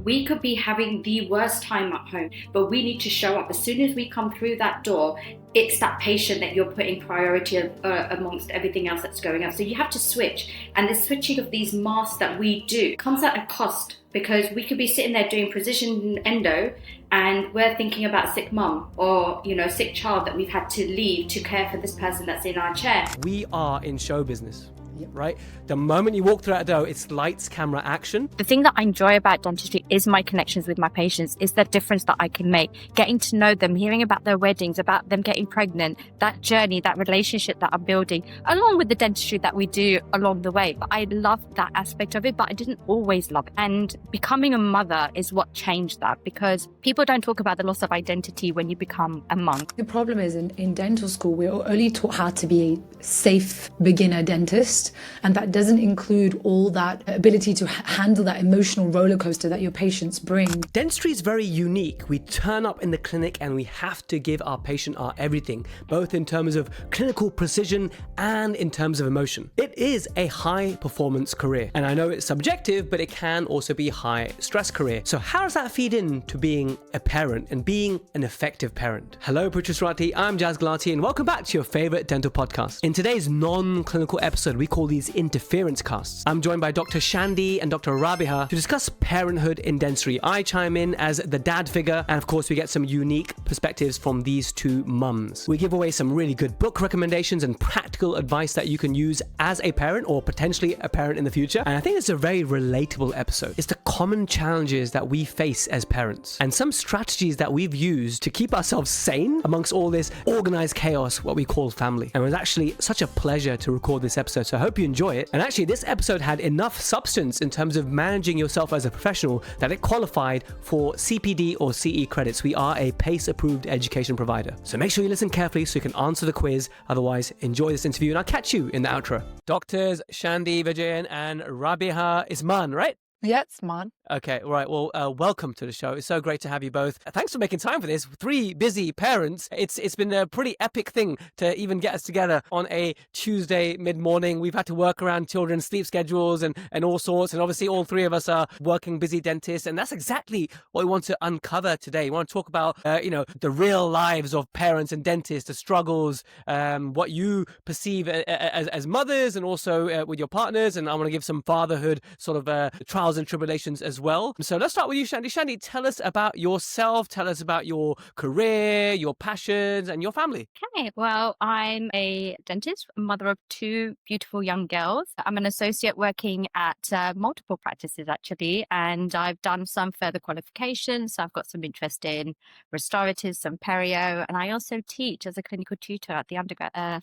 We could be having the worst time at home, but we need to show up. As soon as we come through that door, it's that patient that you're putting priority amongst everything else that's going on. So you have to switch. And the switching of these masks that we do comes at a cost, because we could be sitting there doing precision endo and we're thinking about sick mum or, sick child that we've had to leave to care for this person that's in our chair. We are in show business. Right? The moment you walk through that door, it's lights, camera, action. The thing that I enjoy about dentistry is my connections with my patients, is the difference that I can make. Getting to know them, hearing about their weddings, about them getting pregnant, that journey, that relationship that I'm building, along with the dentistry that we do along the way. But I love that aspect of it, but I didn't always love it. And becoming a mother is what changed that, because people don't talk about the loss of identity when you become a mum. The problem is in dental school, we're only taught how to be a safe beginner dentist. And that doesn't include all that ability to handle that emotional roller coaster that your patients bring. Dentistry is very unique. We turn up in the clinic and we have to give our patient our everything, both in terms of clinical precision and in terms of emotion. It is a high performance career. And I know it's subjective, but it can also be a high stress career. So how does that feed into being a parent and being an effective parent? Hello, Protrusive. I'm Jazz Galati and welcome back to your favorite dental podcast. In today's non-clinical episode, we call these interference casts. I'm joined by Dr. Shandy and Dr. Raabiha to discuss parenthood in dentistry. I chime in as the dad figure, and of course we get some unique perspectives from these two mums. We give away some really good book recommendations and practical advice that you can use as a parent or potentially a parent in the future. And I think it's a very relatable episode. It's the common challenges that we face as parents and some strategies that we've used to keep ourselves sane amongst all this organized chaos, what we call family. And it was actually such a pleasure to record this episode. So I hope you enjoy it. And actually, this episode had enough substance in terms of managing yourself as a professional that it qualified for CPD or CE credits. We are a PACE-approved education provider. So make sure you listen carefully so you can answer the quiz. Otherwise, enjoy this interview and I'll catch you in the outro. Doctors Shandy, Vijayan and Raabiha Isman, right? Yeah, it's man. Okay, right. Well, welcome to the show. It's so great to have you both. Thanks for making time for this. 3 busy parents. It's been a pretty epic thing to even get us together on a Tuesday mid-morning. We've had to work around children's sleep schedules and all sorts. And obviously, all 3 of us are working busy dentists. And that's exactly what we want to uncover today. We want to talk about, the real lives of parents and dentists, the struggles, what you perceive as mothers and also with your partners. And I want to give some fatherhood sort of trials and tribulations as well. So let's start with you, Shandy. Shandy, tell us about yourself. Tell us about your career, your passions, and your family. Okay, well, I'm a dentist, mother of 2 beautiful young girls. I'm an associate working at multiple practices, actually, and I've done some further qualifications. So I've got some interest in restoratives, some perio, and I also teach as a clinical tutor at the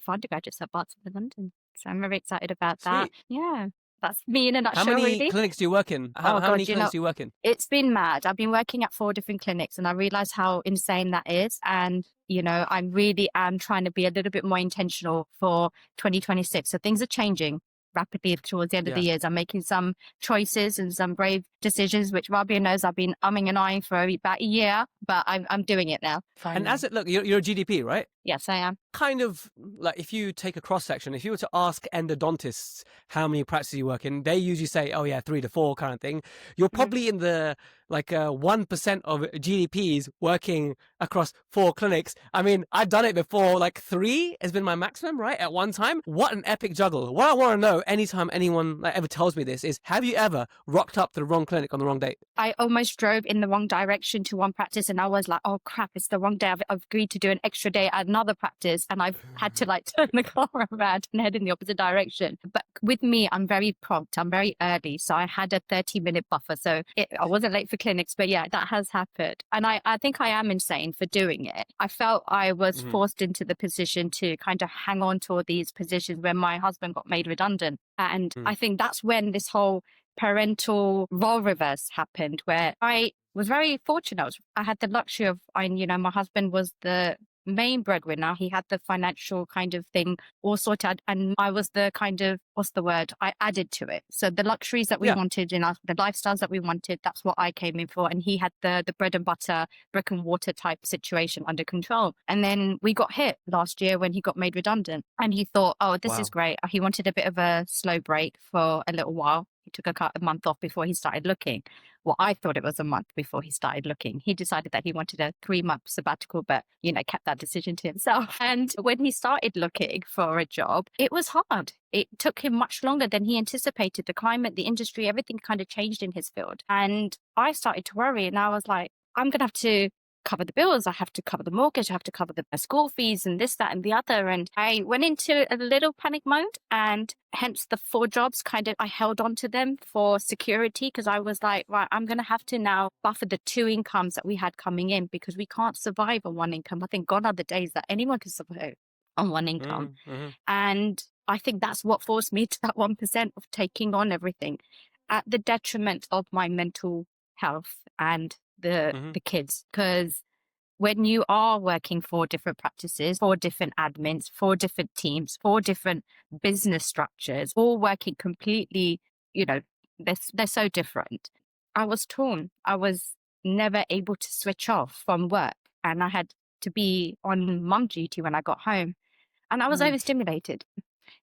for undergraduates at Barts of London. So I'm very excited about that. Sweet. Yeah. That's me in a nutshell, How many really. clinics do you work in? How many clinics do you work in? It's been mad. I've been working at 4 different clinics and I realized how insane that is. And, I really am trying to be a little bit more intentional for 2026. So things are changing rapidly towards the end of the year. I'm making some choices and some brave decisions, which Raabiha knows I've been umming and ahhing for about a year, but I'm doing it now. Finally. And you're a GDP, right? Yes, I am. Kind of like if you take a cross section, if you were to ask endodontists how many practices you work in, they usually say, 3 to 4 kind of thing. You're probably in the 1% of GDPs working across 4 clinics. I mean, I've done it before, 3 has been my maximum, right? At one time. What an epic juggle. What I want to know anytime anyone ever tells me this is, have you ever rocked up to the wrong clinic on the wrong date? I almost drove in the wrong direction to one practice and I was like, oh crap, it's the wrong day. I've agreed to do an extra day at another practice and I've had to turn the car around and head in the opposite direction. But with me, I'm very prompt. I'm very early. So I had a 30-minute buffer. So I wasn't late for clinics, but yeah, that has happened. And I think I am insane for doing it. I felt I was forced into the position to kind of hang on to all these positions when my husband got made redundant. And I think that's when this whole parental role reverse happened, where I was very fortunate. I had the luxury of, my husband was the main breadwinner. He had the financial kind of thing all sorted, and I was the kind of, I added to it. So the luxuries that we wanted in the lifestyles that we wanted, that's what I came in for. And he had the bread and butter, brick and mortar type situation under control. And then we got hit last year when he got made redundant. And he thought, this is great. He wanted a bit of a slow break for a little while. He took a month off before he started looking. Well, I thought it was a month before he started looking. He decided that he wanted a 3-month sabbatical, but, kept that decision to himself. And when he started looking for a job, it was hard. It took him much longer than he anticipated. The climate, the industry, everything kind of changed in his field. And I started to worry, and I was like, I'm going to have to cover the bills. I have to cover the mortgage. I have to cover the school fees and this, that, and the other. And I went into a little panic mode, and hence the 4 jobs I held on to them for security, because I was like, right, I'm going to have to now buffer the 2 incomes that we had coming in, because we can't survive on 1 income. I think gone are the days that anyone can survive on 1 income. Mm-hmm. And I think that's what forced me to that 1% of taking on everything at the detriment of my mental health and the kids. Because when you are working 4 different practices, 4 different admins, 4 different teams, 4 different business structures, all working completely, they're so different. I was torn. I was never able to switch off from work, and I had to be on mum duty when I got home, and I was overstimulated.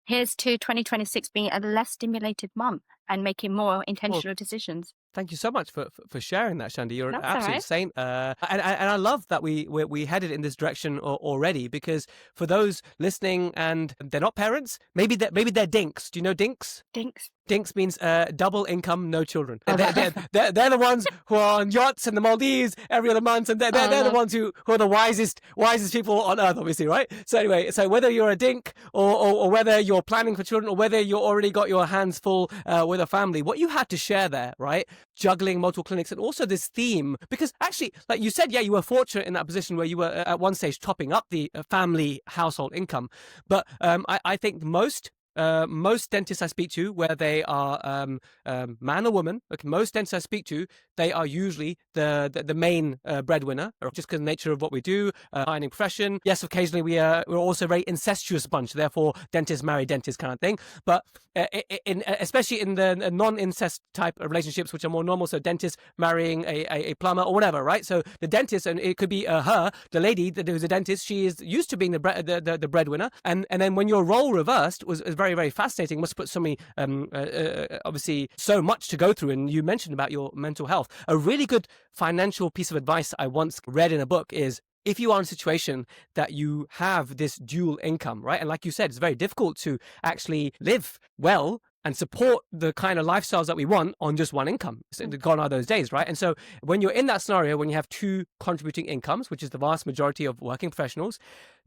Here's to 2026 being a less stimulated mum and making more intentional decisions. Thank you so much for sharing that, Shandy. You're an That's absolute all right. saint. And I love that we headed in this direction already, because for those listening and they're not parents, maybe they're dinks. Do you know dinks? Dinks. Dinks means double income, no children. They're the ones who are on yachts in the Maldives every other month, and they're the ones who are the wisest people on earth, obviously, right? So anyway, whether you're a dink or whether you're planning for children, or whether you already got your hands full with a family, what you had to share there, right? Juggling multiple clinics, and also this theme, because actually, like you said, yeah, you were fortunate in that position where you were at one stage topping up the family household income. But I think most dentists I speak to, where they are man or woman, most dentists I speak to, they are usually the main breadwinner, just because of the nature of what we do, ironing profession. Yes, occasionally we're also a very incestuous bunch, therefore dentists marry dentists kind of thing. But especially in the non-incest type of relationships, which are more normal, so dentist marrying a plumber or whatever, right? So the dentist, and it could be her, the lady who's a dentist, she is used to being the breadwinner, and then when your role reversed was very, very fascinating. Must put so many, obviously, so much to go through. And you mentioned about your mental health. A really good financial piece of advice I once read in a book is, if you are in a situation that you have this dual income, right? And like you said, it's very difficult to actually live well and support the kind of lifestyles that we want on just one income. So gone are those days, right? And so when you're in that scenario, when you have 2 contributing incomes, which is the vast majority of working professionals,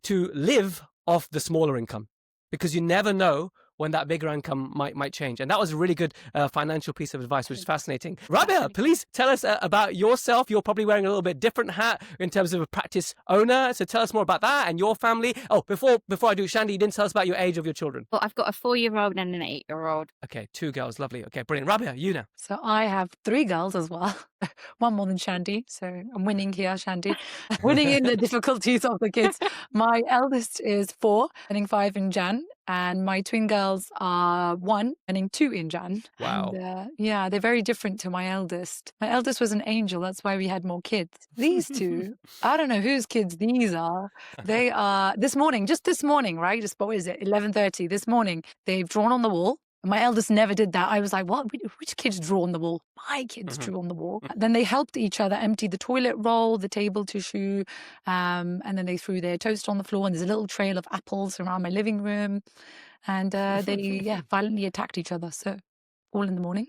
to live off the smaller income, because you never know when that bigger income might change. And that was a really good financial piece of advice, which is fascinating. Raabiha, please tell us about yourself. You're probably wearing a little bit different hat in terms of a practice owner. So tell us more about that and your family. Oh, before I do, Shandy, you didn't tell us about your age of your children. Well, I've got a 4-year-old and an 8-year-old. Okay, 2 girls. Lovely. Okay, brilliant. Raabiha, you now. So I have 3 girls as well. One more than Shandy. So I'm winning here, Shandy. Winning in the difficulties of the kids. My eldest is 4, turning 5 in Jan. And my twin girls are 1, turning 2 in Jan. Wow. And, yeah, they're very different to my eldest. My eldest was an angel. That's why we had more kids. These 2, I don't know whose kids these are. They are, just this morning, right? Just, what is it, 11:30 this morning, they've drawn on the wall. My eldest never did that. I was like, what? Which kids draw on the wall? My kids drew on the wall. Then they helped each other empty the toilet roll, the table tissue, and then they threw their toast on the floor, and there's a little trail of apples around my living room. And they, violently attacked each other. So all in the morning.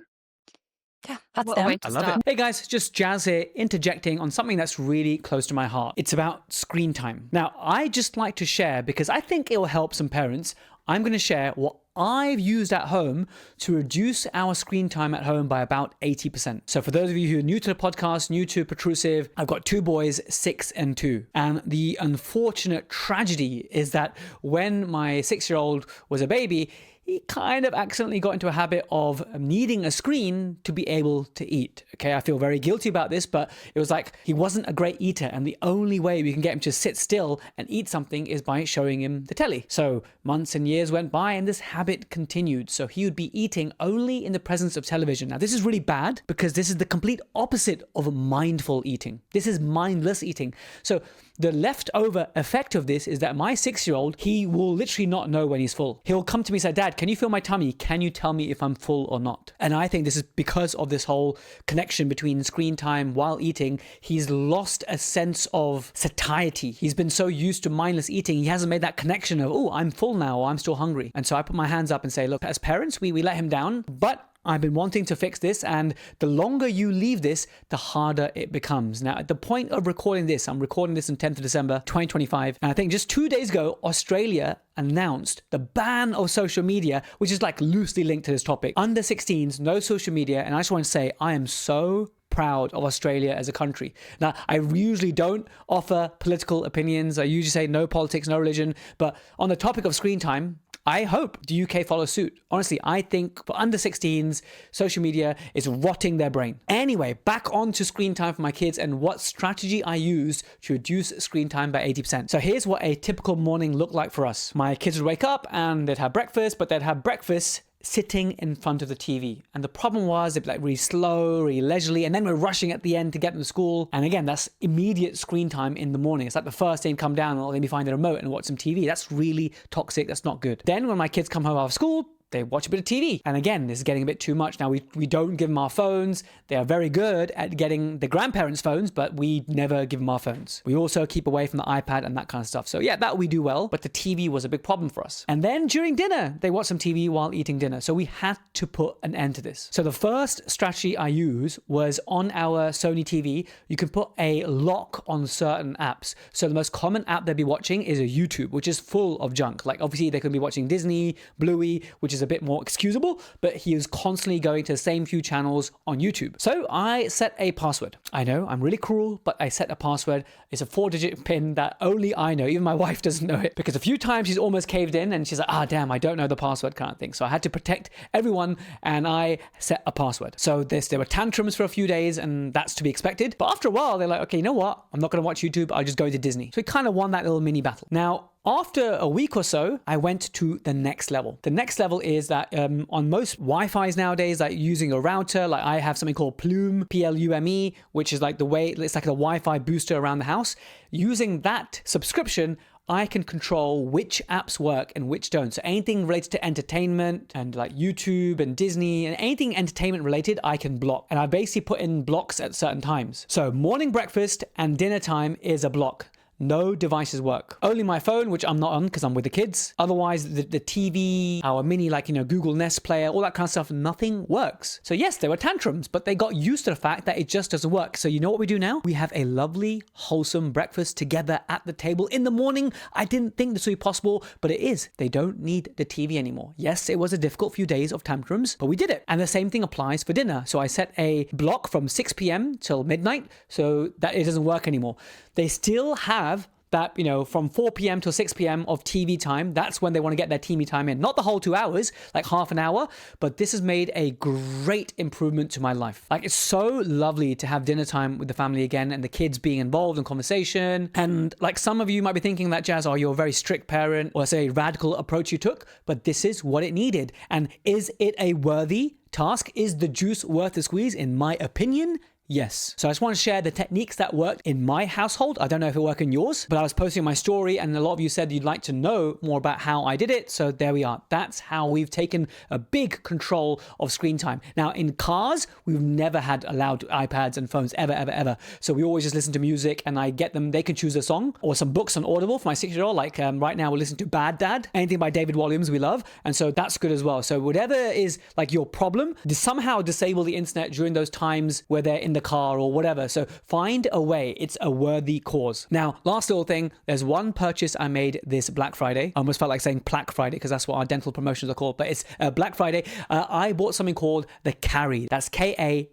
Yeah, that's them. I love it. Hey guys, just Jazz here, interjecting on something that's really close to my heart. It's about screen time. Now, I just like to share, because I think it will help some parents. I'm going to share what I've used at home to reduce our screen time at home by about 80%. So for those of you who are new to the podcast, new to Protrusive, I've got 2 boys, 6 and 2. And the unfortunate tragedy is that when my 6-year-old was a baby, he kind of accidentally got into a habit of needing a screen to be able to eat. Okay, I feel very guilty about this, but it was like he wasn't a great eater, and the only way we can get him to sit still and eat something is by showing him the telly. So months and years went by, and this habit continued. So he would be eating only in the presence of television. Now, this is really bad, because this is the complete opposite of mindful eating. This is mindless eating. So The leftover effect of this is that my 6-year-old, he will literally not know when he's full. He'll come to me and say, Dad, can you feel my tummy? Can you tell me if I'm full or not? And I think this is because of this whole connection between screen time while eating. He's lost a sense of satiety. He's been so used to mindless eating, he hasn't made that connection of, oh, I'm full now, or I'm still hungry. And so I put my hands up and say, look, as parents, we let him down, but I've been wanting to fix this, and the longer you leave this, the harder it becomes. Now, at the point of recording this, I'm recording this on 10th of December, 2025, and I think just 2 days ago, Australia announced the ban of social media, which is like loosely linked to this topic. Under 16s, no social media, and I just want to say, I am so proud of Australia as a country. Now, I usually don't offer political opinions. I usually say no politics, no religion, but on the topic of screen time, I hope the UK follows suit. Honestly, I think for under 16s, social media is rotting their brain. Anyway, back on to screen time for my kids and what strategy I used to reduce screen time by 80%. So here's what a typical morning looked like for us. My kids would wake up and they'd have breakfast, but they'd have breakfast sitting in front of the TV. And the problem was they'd be like really slow, really leisurely, and then we're rushing at the end to get them to school. And again, that's immediate screen time in the morning. It's like the first thing come down and let me find the remote and watch some TV. That's really toxic. That's not good. Then when my kids come home after school, they watch a bit of TV. And again, this is getting a bit too much. Now, we don't give them our phones. They are very good at getting the grandparents' phones, but we never give them our phones. We also keep away from the iPad and that kind of stuff. So yeah, that we do well, but the TV was a big problem for us. And then during dinner, they watch some TV while eating dinner. So we had to put an end to this. So the first strategy I used was on our Sony TV, you can put a lock on certain apps. So the most common app they'll be watching is a YouTube, which is full of junk. Like obviously they could be watching Disney, Bluey, which is a bit more excusable, but he was constantly going to the same few channels on YouTube. So I set a password. I know I'm really cruel, but I set a password. It's a 4-digit PIN that only I know. Even my wife doesn't know it, because a few times she's almost caved in and she's like, damn, I don't know the password kind of thing. So I had to protect everyone and I set a password. So there were tantrums for a few days and that's to be expected. But after a while, they're like, okay, you know what? I'm not going to watch YouTube. I'll just go to Disney. So we kind of won that little mini battle. Now, after a week or so, I went to the next level. The next level is that on most Wi-Fis nowadays, like using a router, like I have something called Plume, Plume, which is like it's like a Wi-Fi booster around the house. Using that subscription, I can control which apps work and which don't. So anything related to entertainment and like YouTube and Disney and anything entertainment related, I can block. And I basically put in blocks at certain times. So morning breakfast and dinner time is a block. No devices work. Only my phone, which I'm not on because I'm with the kids. Otherwise, the TV, our mini, Google Nest player, all that kind of stuff, nothing works. So yes, there were tantrums, but they got used to the fact that it just doesn't work. So you know what we do now? We have a lovely, wholesome breakfast together at the table in the morning. I didn't think this would be possible, but it is. They don't need the TV anymore. Yes, it was a difficult few days of tantrums, but we did it. And the same thing applies for dinner. So I set a block from 6 p.m. till midnight so that it doesn't work anymore. They still have that, from 4 p.m. till 6 p.m. of TV time. That's when they want to get their TV time in. Not the whole 2 hours, like half an hour, but this has made a great improvement to my life. Like, it's so lovely to have dinner time with the family again and the kids being involved in conversation. And like some of you might be thinking that, Jazz, you're a very strict parent, or say a radical approach you took, but this is what it needed. And is it a worthy task? Is the juice worth the squeeze? In my opinion, yes. So I just want to share the techniques that worked in my household. I don't know if it worked in yours, but I was posting my story and a lot of you said you'd like to know more about how I did it. So there we are. That's how we've taken a big control of screen time. Now in cars, we've never had allowed iPads and phones ever. So we always just listen to music and I get them, they can choose a song or some books on Audible for my 6-year-old. Like right now we're listening to Bad Dad, anything by David Walliams we love. And so that's good as well. So whatever is like your problem, somehow disable the internet during those times where they're in the car or whatever. So find a way. It's a worthy cause. Now, last little thing, there's one purchase I made this Black Friday. I almost felt like saying Plaque Friday because that's what our dental promotions are called, but it's Black Friday. I bought something called the Carry. That's Karri.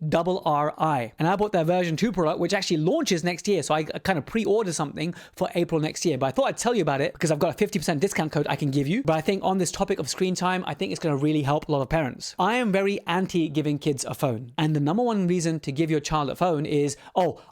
And I bought their version 2 product, which actually launches next year. So I kind of pre-ordered something for April next year, but I thought I'd tell you about it because I've got a 50% discount code I can give you. But I think on this topic of screen time, I think it's going to really help a lot of parents. I am very anti giving kids a phone. And the number one reason to give your child a phone is,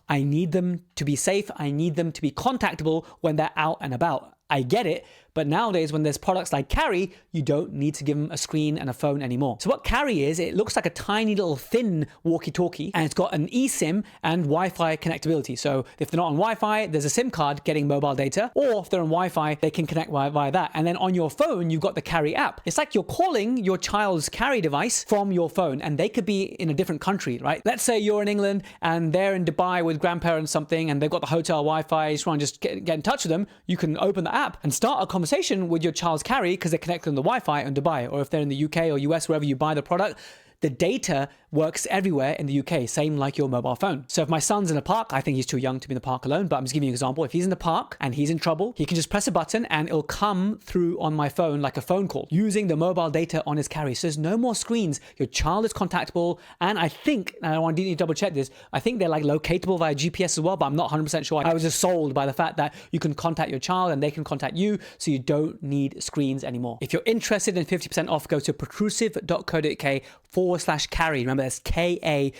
I need them to be safe. I need them to be contactable when they're out and about. I get it. But nowadays, when there's products like Carry, you don't need to give them a screen and a phone anymore. So what Carry is, it looks like a tiny little thin walkie-talkie, and it's got an eSIM and Wi-Fi connectability. So if they're not on Wi-Fi, there's a SIM card getting mobile data, or if they're on Wi-Fi, they can connect via that. And then on your phone, you've got the Carry app. It's like you're calling your child's Carry device from your phone, and they could be in a different country, right? Let's say you're in England and they're in Dubai with grandparents something, and they've got the hotel Wi-Fi, you just want to just get in touch with them. You can open the app and start a conversation with your child's Carry because they're connected on the Wi-Fi in Dubai, or if they're in the UK or US, wherever you buy the product, the data works everywhere in the UK, same like your mobile phone. So if my son's in a park, I think he's too young to be in the park alone, but I'm just giving you an example. If he's in the park and he's in trouble, he can just press a button and it'll come through on my phone like a phone call using the mobile data on his Carry. So there's no more screens. Your child is contactable. And I think, and I want to double check this, I think they're like locatable via GPS as well, but I'm not 100% sure. I was just sold by the fact that you can contact your child and they can contact you, so you don't need screens anymore. If you're interested in 50% off, go to protrusive.co.uk/carry. Remember, that's Karri.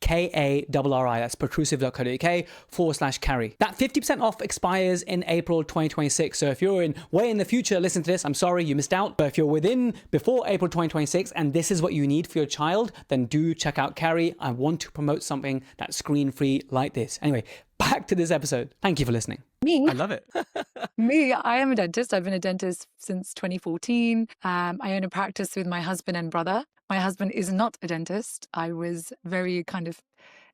Karri. That's protrusive.co.uk/carry. That 50% off expires in April 2026. So if you're way in the future, listen to this, I'm sorry you missed out. But if you're before April 2026 and this is what you need for your child, then do check out Carry. I want to promote something that's screen free like this. Anyway, back to this episode. Thank you for listening. Me? I love it. I am a dentist. I've been a dentist since 2014. I own a practice with my husband and brother. My husband is not a dentist. I was very kind of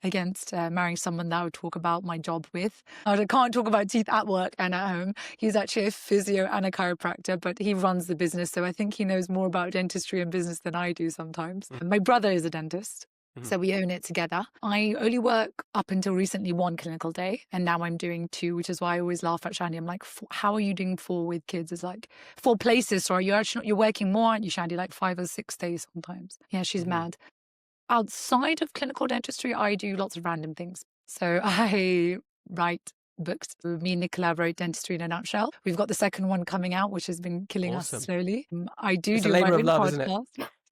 against marrying someone that I would talk about my job with. I can't talk about teeth at work and at home. He's actually a physio and a chiropractor, but he runs the business. So I think he knows more about dentistry and business than I do sometimes. My brother is a dentist. So we own it together. I only work up until recently 1 clinical day, and now I'm doing 2, which is why I always laugh at Shandy. I'm like, how are you doing 4 with kids? It's like 4 places. So you're working more, aren't you, Shandy? Like 5 or 6 days sometimes. Yeah, she's mad. Outside of clinical dentistry, I do lots of random things. So I write books. Me and Nicola wrote Dentistry in a Nutshell. We've got the second one coming out, which has been killing us slowly. I do It's do a labor my of own love, podcast. isn't it?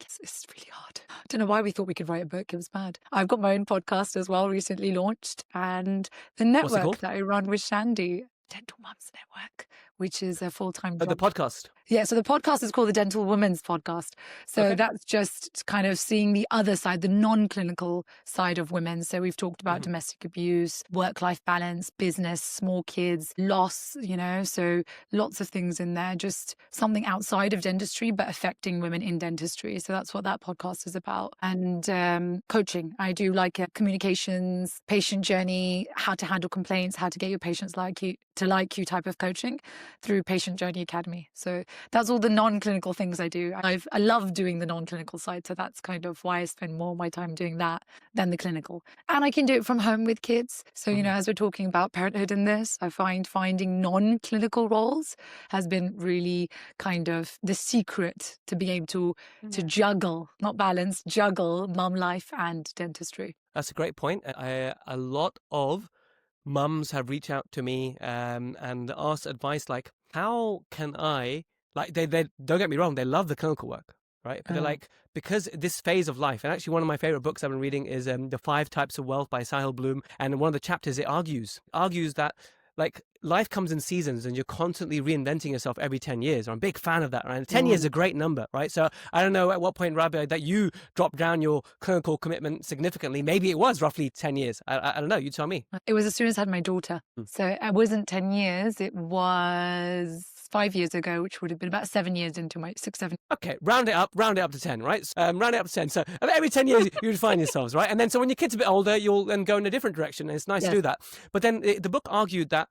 Yes, it's really hard. I don't know why we thought we could write a book. It was bad. I've got my own podcast as well, recently launched, and the What's it network called? that I run with Shandy, Dental Mums Network, which is a full-time job. The podcast. Yeah, so the podcast is called the Dental Women's Podcast. So that's just kind of seeing the other side, the non-clinical side of women. So we've talked about domestic abuse, work-life balance, business, small kids, loss, so lots of things in there, just something outside of dentistry, but affecting women in dentistry. So that's what that podcast is about. And coaching. I do like communications, patient journey, how to handle complaints, how to get your patients like you type of coaching through Patient Journey Academy. So that's all the non-clinical things I do. I love doing the non-clinical side. So that's kind of why I spend more of my time doing that than the clinical. And I can do it from home with kids. So, as we're talking about parenthood in this, I find finding non-clinical roles has been really kind of the secret to be able to juggle, not balance, juggle mum life and dentistry. That's a great point. A lot of mums have reached out to me and asked advice like, how can I, like, they don't get me wrong, they love the clinical work, right? But they're like, because this phase of life, and actually one of my favorite books I've been reading is The 5 Types of Wealth by Sahil Bloom. And in one of the chapters, it argues that like life comes in seasons and you're constantly reinventing yourself every 10 years. I'm a big fan of that, right? 10 years is a great number, right? So I don't know at what point, Raabiha, that you dropped down your clinical commitment significantly. Maybe it was roughly 10 years. I don't know. You tell me. It was as soon as I had my daughter. So it wasn't 10 years. It was 5 years ago, which would have been about 7 years into my 6, 7. Okay, round it up to 10, right? Round it up to 10. So every 10 years you would find yourselves, right? And then so when your kid's a bit older, you'll then go in a different direction. And it's nice to do that. But then the book argued that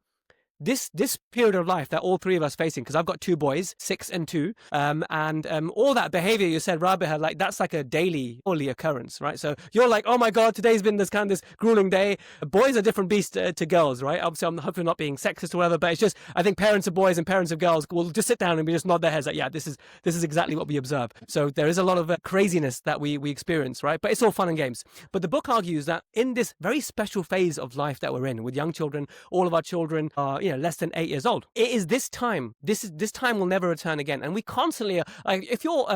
this period of life that all 3 of us facing, because I've got 2 boys, 6 and 2, and all that behavior you said, Raabiha, like that's like a daily occurrence, right? So you're like, oh my God, today's been this grueling day. Boys are different beasts to girls, right? Obviously, I'm hopefully not being sexist or whatever, but it's just, I think parents of boys and parents of girls will just sit down and we just nod their heads like, yeah, this is exactly what we observe. So there is a lot of craziness that we experience, right? But it's all fun and games. But the book argues that in this very special phase of life that we're in with young children, all of our children are, less than 8 years old. It is this time. This time will never return again. And we constantly, like, if your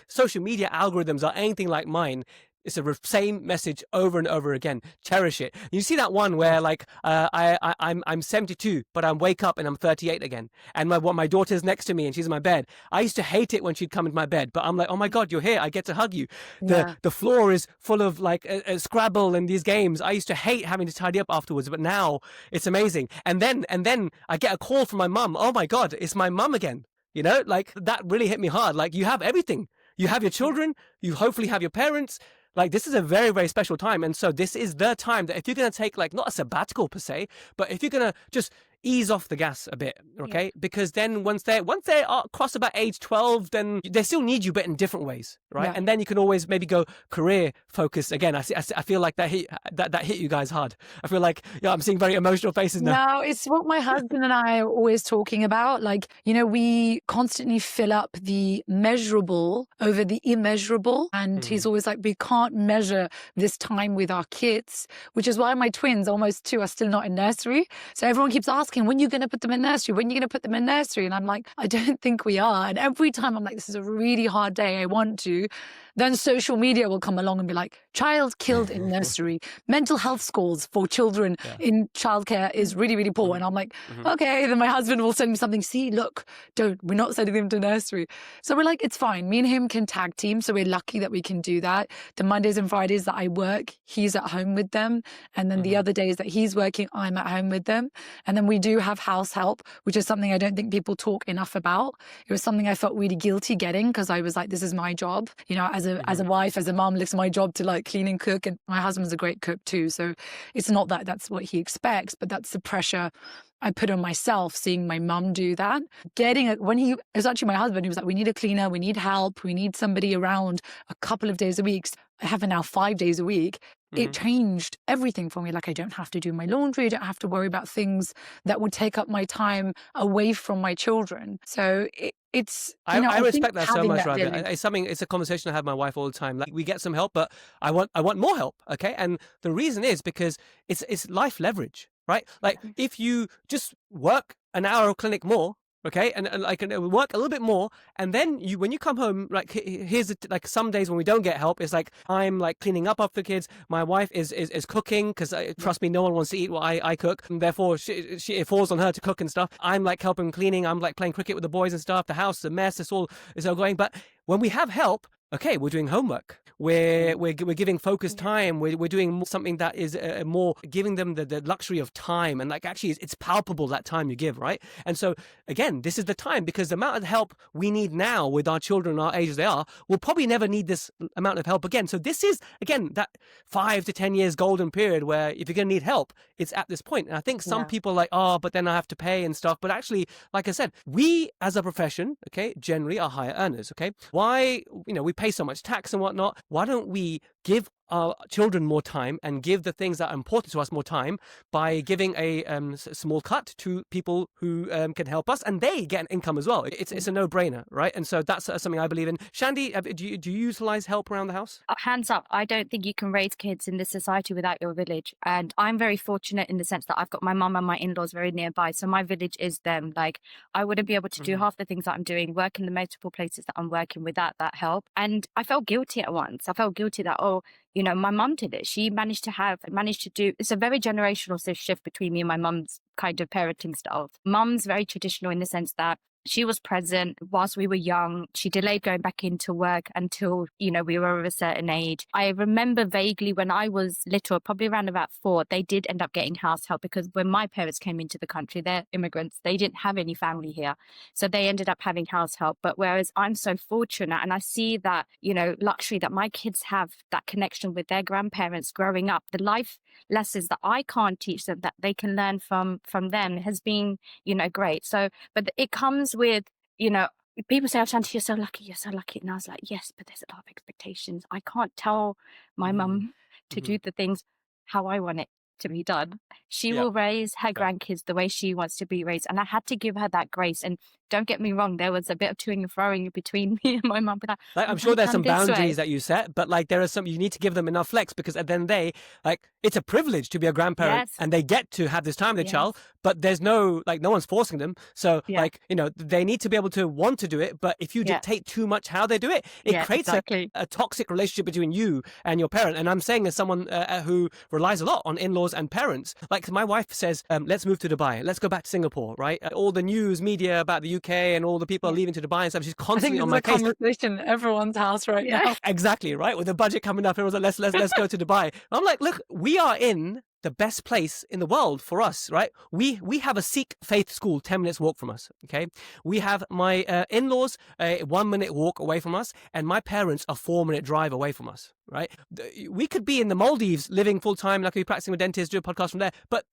social media algorithms are anything like mine, It's the same message over and over again. Cherish it. You see that one where like I'm 72, but I wake up and I'm 38 again, and my daughter's next to me and she's in my bed. I used to hate it when she'd come into my bed, but I'm like, oh my god, you're here. I get to hug you. Yeah. The floor is full of like Scrabble and these games. I used to hate having to tidy up afterwards, but now it's amazing. And then I get a call from my mum. Oh my god, it's my mum again. You know, like that really hit me hard. Like you have everything. You have your children. You hopefully have your parents. Like this is a very, very special time. And so this is the time that if you're going to take like not a sabbatical per se, but if you're going to just ease off the gas a bit, okay? Yeah. Because then once they are cross about age 12, then they still need you, but in different ways, right? Yeah. And then you can always maybe go career focused again. I feel like that hit you guys hard. I feel like, yeah, I'm seeing very emotional faces now. No, it's what my husband and I are always talking about. Like, you know, we constantly fill up the measurable over the immeasurable. And he's always like, we can't measure this time with our kids, which is why my twins, almost 2, are still not in nursery. So everyone keeps asking, when are you going to put them in nursery? When are you going to put them in nursery? And I'm like, I don't think we are. And every time I'm like, this is a really hard day, I want to. Then social media will come along and be like, child killed in nursery. Mental health scores for children in childcare is really, really poor. And I'm like, okay. Then my husband will send me something. See, look, we're not sending them to nursery. So we're like, it's fine. Me and him can tag team. So we're lucky that we can do that. The Mondays and Fridays that I work, he's at home with them. And then the other days that he's working, I'm at home with them. And then we do have house help, which is something I don't think people talk enough about. It was something I felt really guilty getting because I was like, this is my job. You know, as a wife, as a mom, it's my job to like clean and cook. And my husband's a great cook too. So it's not that that's what he expects, but that's the pressure I put on myself seeing my mum do that. When it was actually my husband who was like, we need a cleaner, we need help, we need somebody around a couple of days a week. I have it now 5 days a week. It changed everything for me. Like I don't have to do my laundry. I don't have to worry about things that would take up my time away from my children. So it's, you know, I respect that so much, Raabiha. It's a conversation I have with my wife all the time. Like we get some help, but I want more help. Okay. And the reason is because it's life leverage, right? Like if you just work an hour of clinic more, okay, and work a little bit more, and then when you come home, like here's like some days when we don't get help, it's like I'm like cleaning up after the kids. My wife is cooking because trust me, no one wants to eat what I cook, and therefore it falls on her to cook and stuff. I'm like helping cleaning. I'm like playing cricket with the boys and stuff. The house, the mess, it's all going. But when we have help, okay, we're doing homework. We're giving focused time. We're doing something that is more giving them the luxury of time, and like actually it's palpable that time you give, right? And so again, this is the time because the amount of help we need now with our children, our age as they are, we'll probably never need this amount of help again. So this is again that 5 to 10 years golden period where if you're going to need help, it's at this point. And I think some people are like, oh, but then I have to pay and stuff. But actually, like I said, we as a profession, okay, generally are higher earners. Okay, why we pay so much tax and whatnot. Why don't we give our children more time and give the things that are important to us more time by giving a small cut to people who can help us, and they get an income as well. It's a no-brainer, right? And so that's something I believe in. Shandy, do you utilize help around the house? Hands up, I don't think you can raise kids in this society without your village. And I'm very fortunate in the sense that I've got my mum and my in-laws very nearby. So my village is them. Like I wouldn't be able to do half the things that I'm doing, work in the multiple places that I'm working without that help. And I felt guilty at once. I felt guilty that, my mum did it. She managed to do, it's a very generational shift between me and my mum's kind of parenting styles. Mum's very traditional in the sense that she was present whilst we were young. She delayed going back into work until, we were of a certain age. I remember vaguely when I was little, probably around about 4, they did end up getting house help because when my parents came into the country, they're immigrants. They didn't have any family here. So they ended up having house help. But whereas I'm so fortunate and I see that, luxury that my kids have, that connection with their grandparents growing up, the life lessons that I can't teach them that they can learn from them has been, great. So, but it comes with, people say, oh, Shanti, you're so lucky. And I was like, yes, but there's a lot of expectations. I can't tell my mum to do the things how I want it to be done. She Yeah. will raise her grandkids the way she wants to be raised. And I had to give her that grace. And don't get me wrong, there was a bit of toing and froing between me and my mum. But Like, I'm sure there's some boundaries that you set, but like there are some, you need to give them enough flex, because at the end of the day, like, it's a privilege to be a grandparent, Yes. and they get to have this time with their Yes. child, but there's no, like, no one's forcing them. So Yeah. like, you know, they need to be able to want to do it, but if you Yeah. dictate too much how they do it, it Yeah, creates exactly. a toxic relationship between you and your parent. And I'm saying as someone who relies a lot on in-laws and parents, like my wife says, let's move to Dubai, let's go back to Singapore, right? All the news media about the UK and all the people are leaving to Dubai and stuff, she's I think constantly this on is my a case. conversation in everyone's house right now. Exactly, right? With the budget coming up, everyone's like, let's go to Dubai. I'm like, look, we are in the best place in the world for us, right? We have a Sikh faith school 10 minutes walk from us, okay? We have my in-laws a 1 minute walk away from us, and my parents a 4 minute drive away from us, right? We could be in the Maldives living full-time, like we practicing with dentists, do a podcast from there, but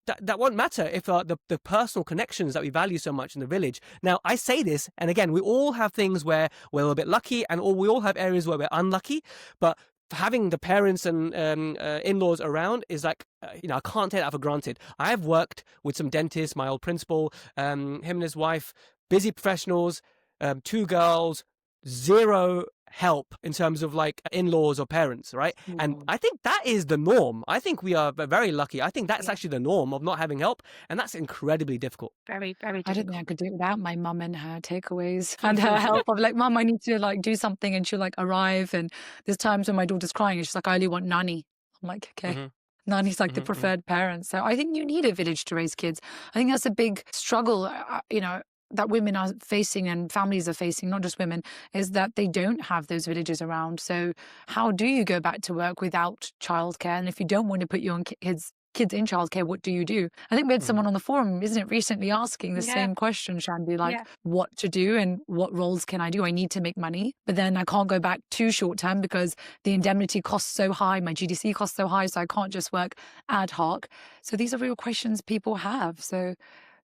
that won't matter if the personal connections that we value so much in the village. Now, I say this, and again, we all have things where we're a bit lucky, and we all have areas where we're unlucky, but having the parents and in-laws around is like, you know, I can't take that for granted. I have worked with some dentists, my old principal, him and his wife, busy professionals, 2 girls, 0 help in terms of like in-laws or parents, right? And I think that is the norm. I think we are very lucky. I think that's actually the norm of not having help, and that's incredibly difficult. Very, very I difficult. don't think I could do it without my mum and her takeaways and her help. I'm like, Mum, I need to like do something, and she'll like arrive. And there's times when my daughter's crying and she's like, I only want nanny. I'm like, okay. Nanny's like the preferred parent. So I think you need a village to raise kids. I think that's a big struggle, you know, that women are facing and families are facing, not just women, is that they don't have those villages around. So how do you go back to work without childcare? And if you don't want to put your own kids in childcare, what do you do? I think we had someone on the forum, isn't it, recently asking the same question, Shandy, like what to do and what roles can I do? I need to make money, but then I can't go back too short term because the indemnity costs so high, my GDC costs so high, so I can't just work ad hoc. So these are real questions people have. So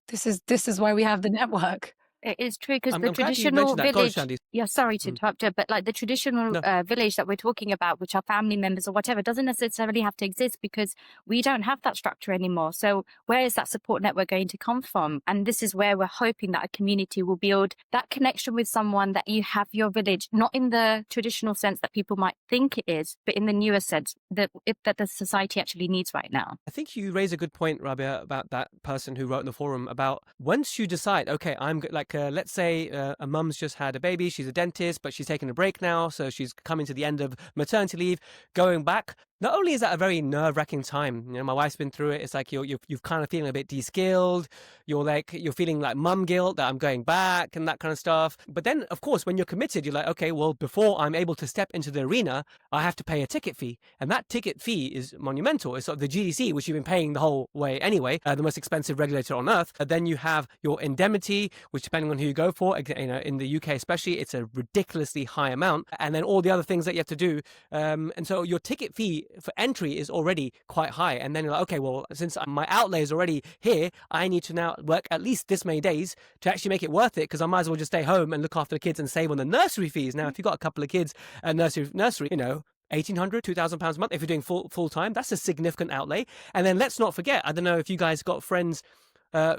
this is why we have the network. It is true, because I'm the glad you traditional mentioned that. Go on, village. Shandy. Yeah, sorry to interrupt you, but like the traditional No. village that we're talking about, which are family members or whatever, doesn't necessarily have to exist because we don't have that structure anymore. So where is that support network going to come from? And this is where we're hoping that a community will build that connection with someone, that you have your village, not in the traditional sense that people might think it is, but in the newer sense that the society actually needs right now. I think you raise a good point, Raabiha, about that person who wrote in the forum about once you decide, okay, I'm like, let's say a mum's just had a baby, she's a dentist, but she's taking a break now, so she's coming to the end of maternity leave, going back. Not only is that a very nerve-wracking time, you know, my wife's been through it. It's like you're kind of feeling a bit de-skilled. You're feeling like mum guilt that I'm going back and that kind of stuff. But then, of course, when you're committed, you're like, okay, well, before I'm able to step into the arena, I have to pay a ticket fee, and that ticket fee is monumental. It's sort of the GDC, which you've been paying the whole way anyway, the most expensive regulator on earth. Then you have your indemnity, which depending on who you go for, you know, in the UK especially, it's a ridiculously high amount, and then all the other things that you have to do. And so your ticket fee for entry is already quite high, and then you're like, okay, well, since my outlay is already here, I need to now work at least this many days to actually make it worth it, because I might as well just stay home and look after the kids and save on the nursery fees. Now, if you've got a couple of kids at nursery, you know, £1,800, £2,000 a month, if you're doing full time, that's a significant outlay. And then let's not forget, I don't know if you guys got friends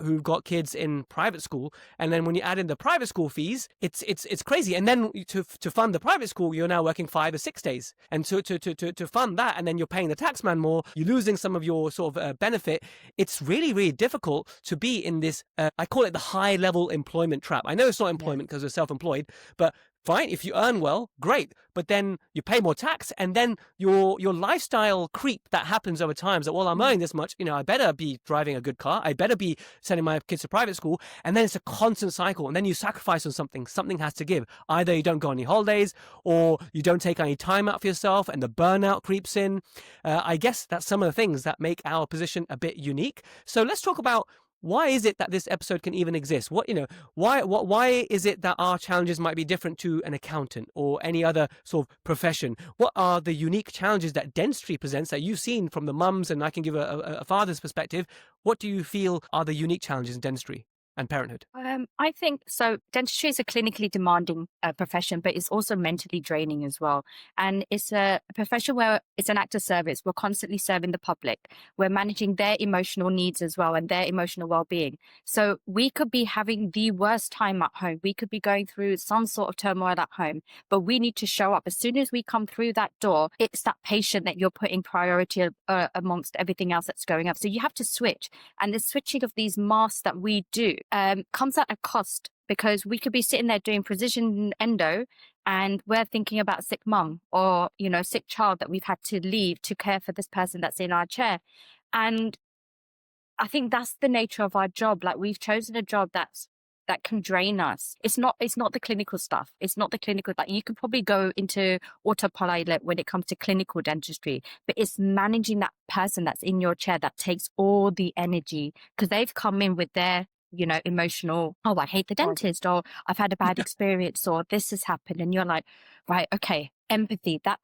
who've got kids in private school, and then when you add in the private school fees, it's crazy. And then to fund the private school, you're now working 5 or 6 days, and to fund that, and then you're paying the taxman more, you're losing some of your sort of benefit. It's really, really difficult to be in this. I call it the high level employment trap. I know it's not employment because we're self-employed, but fine, if you earn well, great, but then you pay more tax, and then your lifestyle creep that happens over time is that, well, I'm earning this much, you know, I better be driving a good car, I better be sending my kids to private school, and then it's a constant cycle, and then you sacrifice on something has to give. Either you don't go on any holidays, or you don't take any time out for yourself, and the burnout creeps in. I guess that's some of the things that make our position a bit unique. So let's talk about, why is it that this episode can even exist? Why is it that our challenges might be different to an accountant or any other sort of profession? What are the unique challenges that dentistry presents that you've seen from the mums, and I can give a father's perspective? What do you feel are the unique challenges in dentistry? and parenthood? I think so. Dentistry is a clinically demanding profession, but it's also mentally draining as well. And it's a profession where it's an act of service. We're constantly serving the public. We're managing their emotional needs as well and their emotional well-being. So we could be having the worst time at home. We could be going through some sort of turmoil at home, but we need to show up. As soon as we come through that door, it's that patient that you're putting priority amongst everything else that's going up. So you have to switch. And the switching of these masks that we do comes at a cost, because we could be sitting there doing precision endo and we're thinking about sick mum or, sick child that we've had to leave to care for this person that's in our chair. And I think that's the nature of our job. Like, we've chosen a job that can drain us. It's not the clinical stuff. It's not the clinical, like, you could probably go into autopilot when it comes to clinical dentistry, but it's managing that person that's in your chair that takes all the energy, because they've come in with their emotional, oh, I hate the dentist, or I've had a bad experience, or this has happened. And you're like, right, okay, empathy that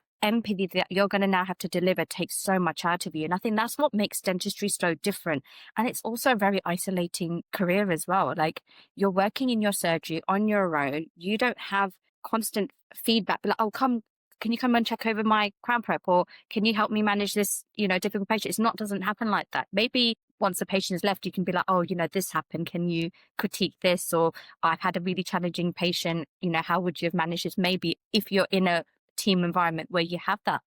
you're going to now have to deliver takes so much out of you. And I think that's what makes dentistry so different. And it's also a very isolating career as well. Like, you're working in your surgery on your own. You don't have constant feedback. Like, oh, can you come and check over my crown prep? Or can you help me manage this, difficult patient? Doesn't happen like that. Maybe once the patient is left, you can be like, oh, this happened. Can you critique this? Or I've had a really challenging patient. How would you have managed this? Maybe if you're in a team environment where you have that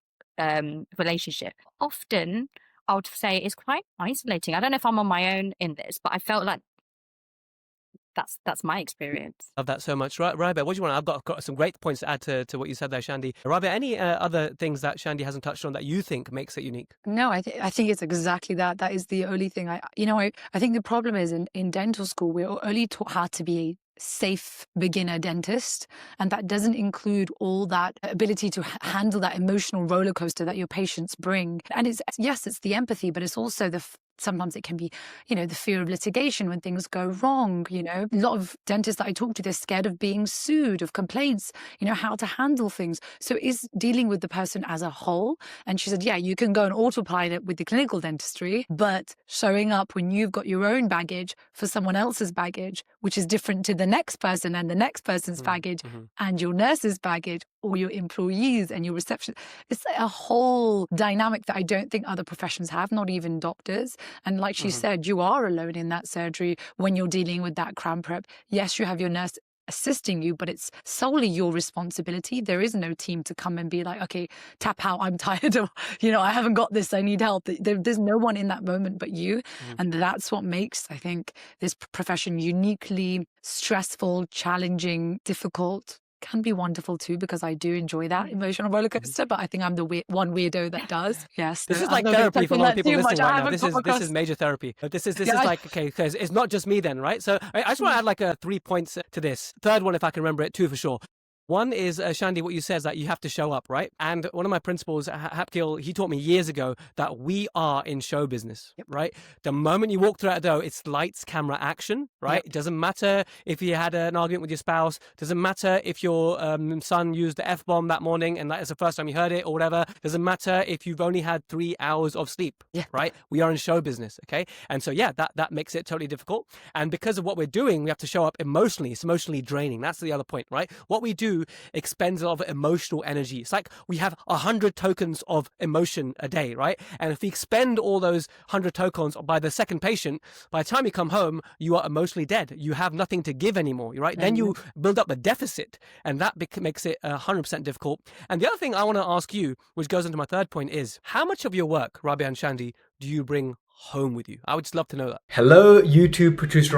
relationship. Often, I would say it's quite isolating. I don't know if I'm on my own in this, but I felt like that's my experience. Love that so much. Raabiha, what do you want? I've got some great points to add to what you said there, Shandy. Raabiha, any other things that Shandy hasn't touched on that you think makes it unique? No, I think it's exactly that. That is the only thing. I think the problem is in dental school, we're only taught how to be a safe beginner dentist, and that doesn't include all that ability to handle that emotional roller coaster that your patients bring. And it's the empathy, but it's also sometimes it can be, the fear of litigation when things go wrong. A lot of dentists that I talk to, they're scared of being sued, of complaints, how to handle things. So is dealing with the person as a whole. And she said, yeah, you can go on autopilot with the clinical dentistry, but showing up when you've got your own baggage for someone else's baggage, which is different to the next person and the next person's baggage and your nurse's baggage, or your employees and your reception. It's a whole dynamic that I don't think other professions have, not even doctors. And like she said, you are alone in that surgery when you're dealing with that crown prep. Yes, you have your nurse assisting you, but it's solely your responsibility. There is no team to come and be like, okay, tap out, I'm tired, or, I haven't got this, I need help. There's no one in that moment but you. And that's what makes, I think, this profession uniquely stressful, challenging, difficult. Can be wonderful too, because I do enjoy that emotional roller coaster, but I think I'm the one weirdo that does. Yes, this is like therapy for a lot of people listening right now. This is major therapy. This is like, okay, because it's not just me then, right? So I just want to add like 3 points to this. Third one, if I can remember it, 2 for sure. One is, Shandy, what you said is that you have to show up, right? And one of my principals, Hapkil, he taught me years ago that we are in show business, right? The moment you walk through that door, it's lights, camera, action, right? It doesn't matter if you had an argument with your spouse. Doesn't matter if your son used the F-bomb that morning and that is the first time you heard it or whatever. Doesn't matter if you've only had 3 hours of sleep, right? We are in show business, okay? And so, that makes it totally difficult. And because of what we're doing, we have to show up emotionally. It's emotionally draining. That's the other point, right? What we do expends a lot of emotional energy. It's like we have 100 tokens of emotion a day, right? And if we expend all those 100 tokens by the second patient, by the time you come home, you are emotionally dead. You have nothing to give anymore, right? Then you build up a deficit, and that makes it 100% difficult. And the other thing I want to ask you, which goes into my third point, is how much of your work, Raabiha and Shandy, do you bring home with you? I would just love to know that. Hello, YouTube Protrusive.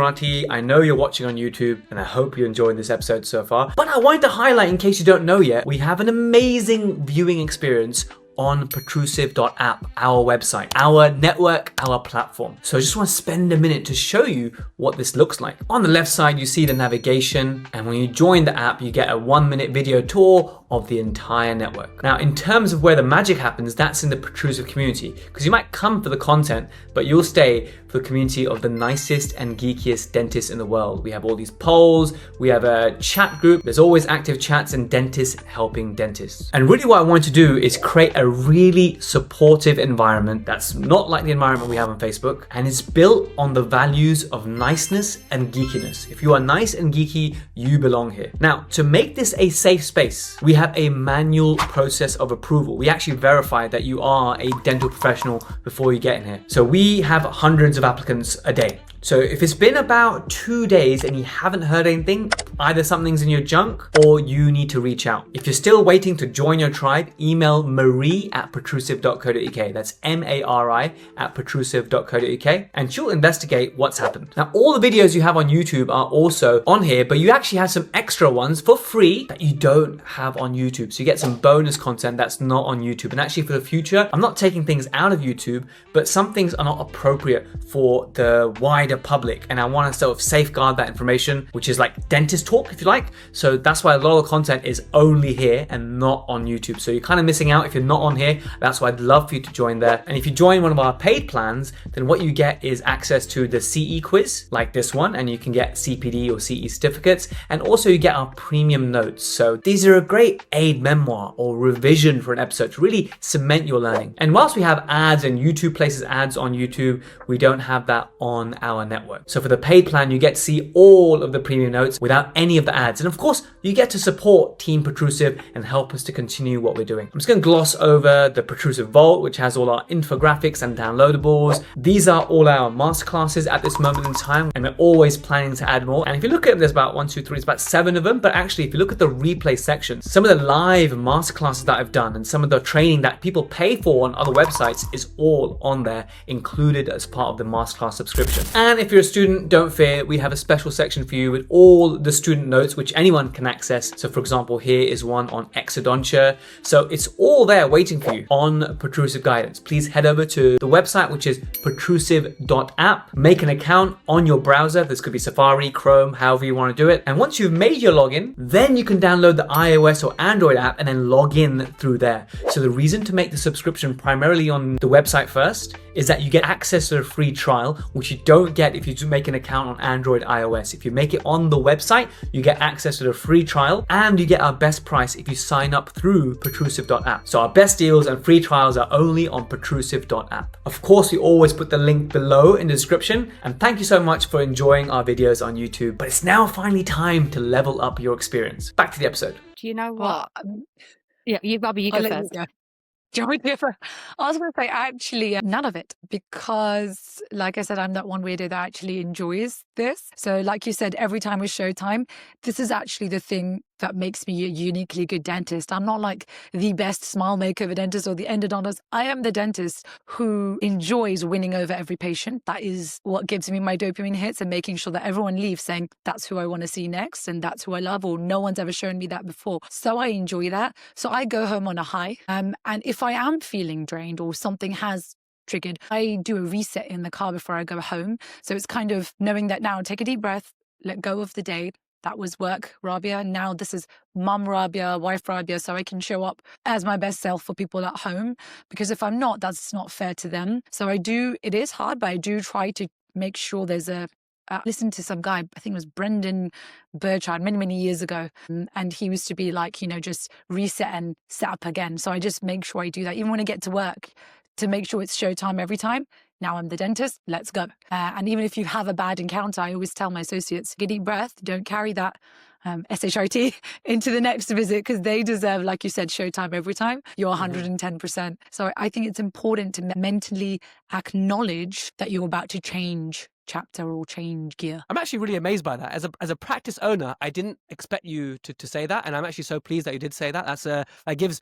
I know you're watching on YouTube, and I hope you're enjoying this episode so far. But I wanted to highlight, in case you don't know yet, we have an amazing viewing experience on protrusive.app, our website, our network, our platform. So I just want to spend a minute to show you what this looks like. On the left side, you see the navigation, and when you join the app, you get a 1-minute video tour of the entire network. Now, in terms of where the magic happens, that's in the Protrusive community, because you might come for the content, but you'll stay for the community of the nicest and geekiest dentists in the world. We have all these polls, we have a chat group, there's always active chats and dentists helping dentists. And really what I want to do is create a really supportive environment that's not like the environment we have on Facebook, and is built on the values of niceness and geekiness. If you are nice and geeky, you belong here. Now, to make this a safe space, we have a manual process of approval. We actually verify that you are a dental professional before you get in here. So we have hundreds of applicants a day. So if it's been about 2 days and you haven't heard anything, either something's in your junk or you need to reach out. If you're still waiting to join your tribe, email marie@protrusive.co.uk. That's MARI@protrusive.co.uk, and she'll investigate what's happened. Now, all the videos you have on YouTube are also on here, but you actually have some extra ones for free that you don't have on YouTube. So you get some bonus content that's not on YouTube. And actually for the future, I'm not taking things out of YouTube, but some things are not appropriate for the wider public, and I want to sort of safeguard that information, which is like dentist talk, if you like. So that's why a lot of the content is only here and not on YouTube. So you're kind of missing out if you're not on here. That's why I'd love for you to join there. And if you join one of our paid plans, then what you get is access to the CE quiz, like this one, and you can get CPD or CE certificates, and also you get our premium notes. So these are a great aid memoir or revision for an episode to really cement your learning. And whilst we have ads and YouTube places ads on YouTube, we don't have that on our network. So for the paid plan, you get to see all of the premium notes without any of the ads. And of course, you get to support Team Protrusive and help us to continue what we're doing. I'm just going to gloss over the Protrusive Vault, which has all our infographics and downloadables. These are all our masterclasses at this moment in time, and we're always planning to add more. And if you look at them, there's about 1, 2, 3, it's about 7 of them. But actually, if you look at the replay section, some of the live masterclasses that I've done and some of the training that people pay for on other websites is all on there, included as part of the masterclass subscription. And if you're a student, don't fear, we have a special section for you with all the student notes, which anyone can access. So for example, here is one on exodontia. So it's all there waiting for you on Protrusive Guidance. Please head over to the website, which is protrusive.app. Make an account on your browser. This could be Safari, Chrome, however you want to do it. And once you've made your login, then you can download the iOS or Android app and then log in through there. So the reason to make the subscription primarily on the website first is that you get access to a free trial, which you don't get if you make an account on Android, iOS. If you make it on the website, you get access to the free trial, and you get our best price if you sign up through protrusive.app. So our best deals and free trials are only on protrusive.app. Of course, we always put the link below in the description, and thank you so much for enjoying our videos on YouTube. But it's now finally time to level up your experience. Back to the episode. Do you know Well, what? Yeah, Raabiha, you I'll go let you first. go. Do you want me to go first? I was going to say actually none of it, because like I said, I'm that one weirdo that actually enjoys this. So like you said, every time with Showtime, this is actually the thing that makes me a uniquely good dentist. I'm not like the best smile makeover dentist or the endodontist. I am the dentist who enjoys winning over every patient. That is what gives me my dopamine hits, and making sure that everyone leaves saying, that's who I want to see next and that's who I love, or no one's ever shown me that before. So I enjoy that. So I go home on a high. And if I am feeling drained or something has triggered, I do a reset in the car before I go home. So it's kind of knowing that now, take a deep breath, let go of the day. That was work, Raabiha. Now this is mum Raabiha, wife Raabiha, so I can show up as my best self for people at home. Because if I'm not, that's not fair to them. So it is hard, but I do try to make sure there's I listened to some guy, I think it was Brendan Burchard, many, many years ago. And he used to be like, just reset and set up again. So I just make sure I do that. Even when I get to work, to make sure it's showtime every time. Now I'm the dentist, let's go. And even if you have a bad encounter, I always tell my associates, get a deep breath, don't carry that SHIT into the next visit, because they deserve, like you said, showtime every time. You're 110%. So I think it's important to mentally acknowledge that you're about to change chapter or change gear. I'm actually really amazed by that. As a practice owner, I didn't expect you to say that, and I'm actually so pleased that you did say that.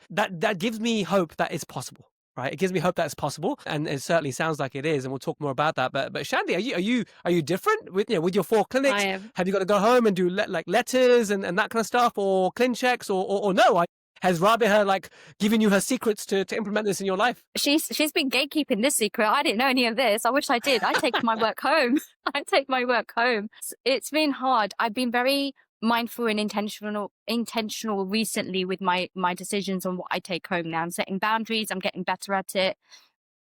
That gives me hope that it's possible. Right, it gives me hope that it's possible, and it certainly sounds like it is, and we'll talk more about that. But Shandy, are you different with your 4 clinics? I am. Have you got to go home and do letters and that kind of stuff, or clin checks, or no? Has Raabiha given you her secrets to implement this in your life? She's been gatekeeping this secret. I didn't know any of this. I wish I did. I take my work home. I take my work home. It's been hard. I've been very mindful and intentional recently with my decisions on what I take home now. I'm setting boundaries. I'm getting better at it.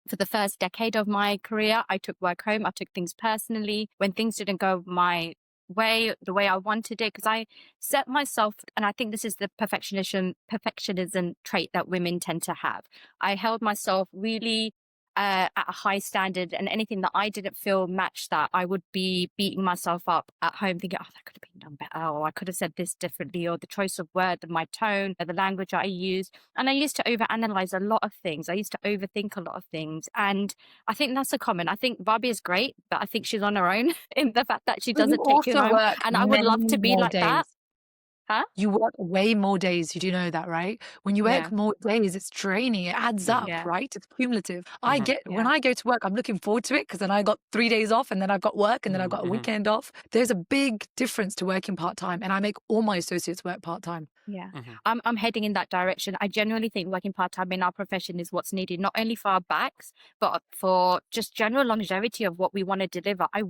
For the first decade of my career, I took work home. I took things personally. When things didn't go my the way I wanted it, because I set myself, and I think this is the perfectionism trait that women tend to have. I held myself really at a high standard, and anything that I didn't feel matched that, I would be beating myself up at home thinking, oh, that could have been done better, or I could have said this differently, or the choice of word, my tone, or the language I used. And I used to overanalyze a lot of things. I used to overthink a lot of things. And I think that's a common. I think Raabiha is great, but I think she's on her own in the fact that she But doesn't you take you also home. work And I would love to many be more like that. days. Huh? You work way more days. You do know that, right? When you Yeah. work more days, it's draining. It adds up, Yeah. right? It's cumulative. When Yeah. I go to work, I'm looking forward to it because then I got 3 days off and then I've got work and then I've got a weekend off. There's a big difference to working part-time, and I make all my associates work part-time. Yeah. I'm heading in that direction. I genuinely think working part-time in our profession is what's needed, not only for our backs, but for just general longevity of what we want to deliver. I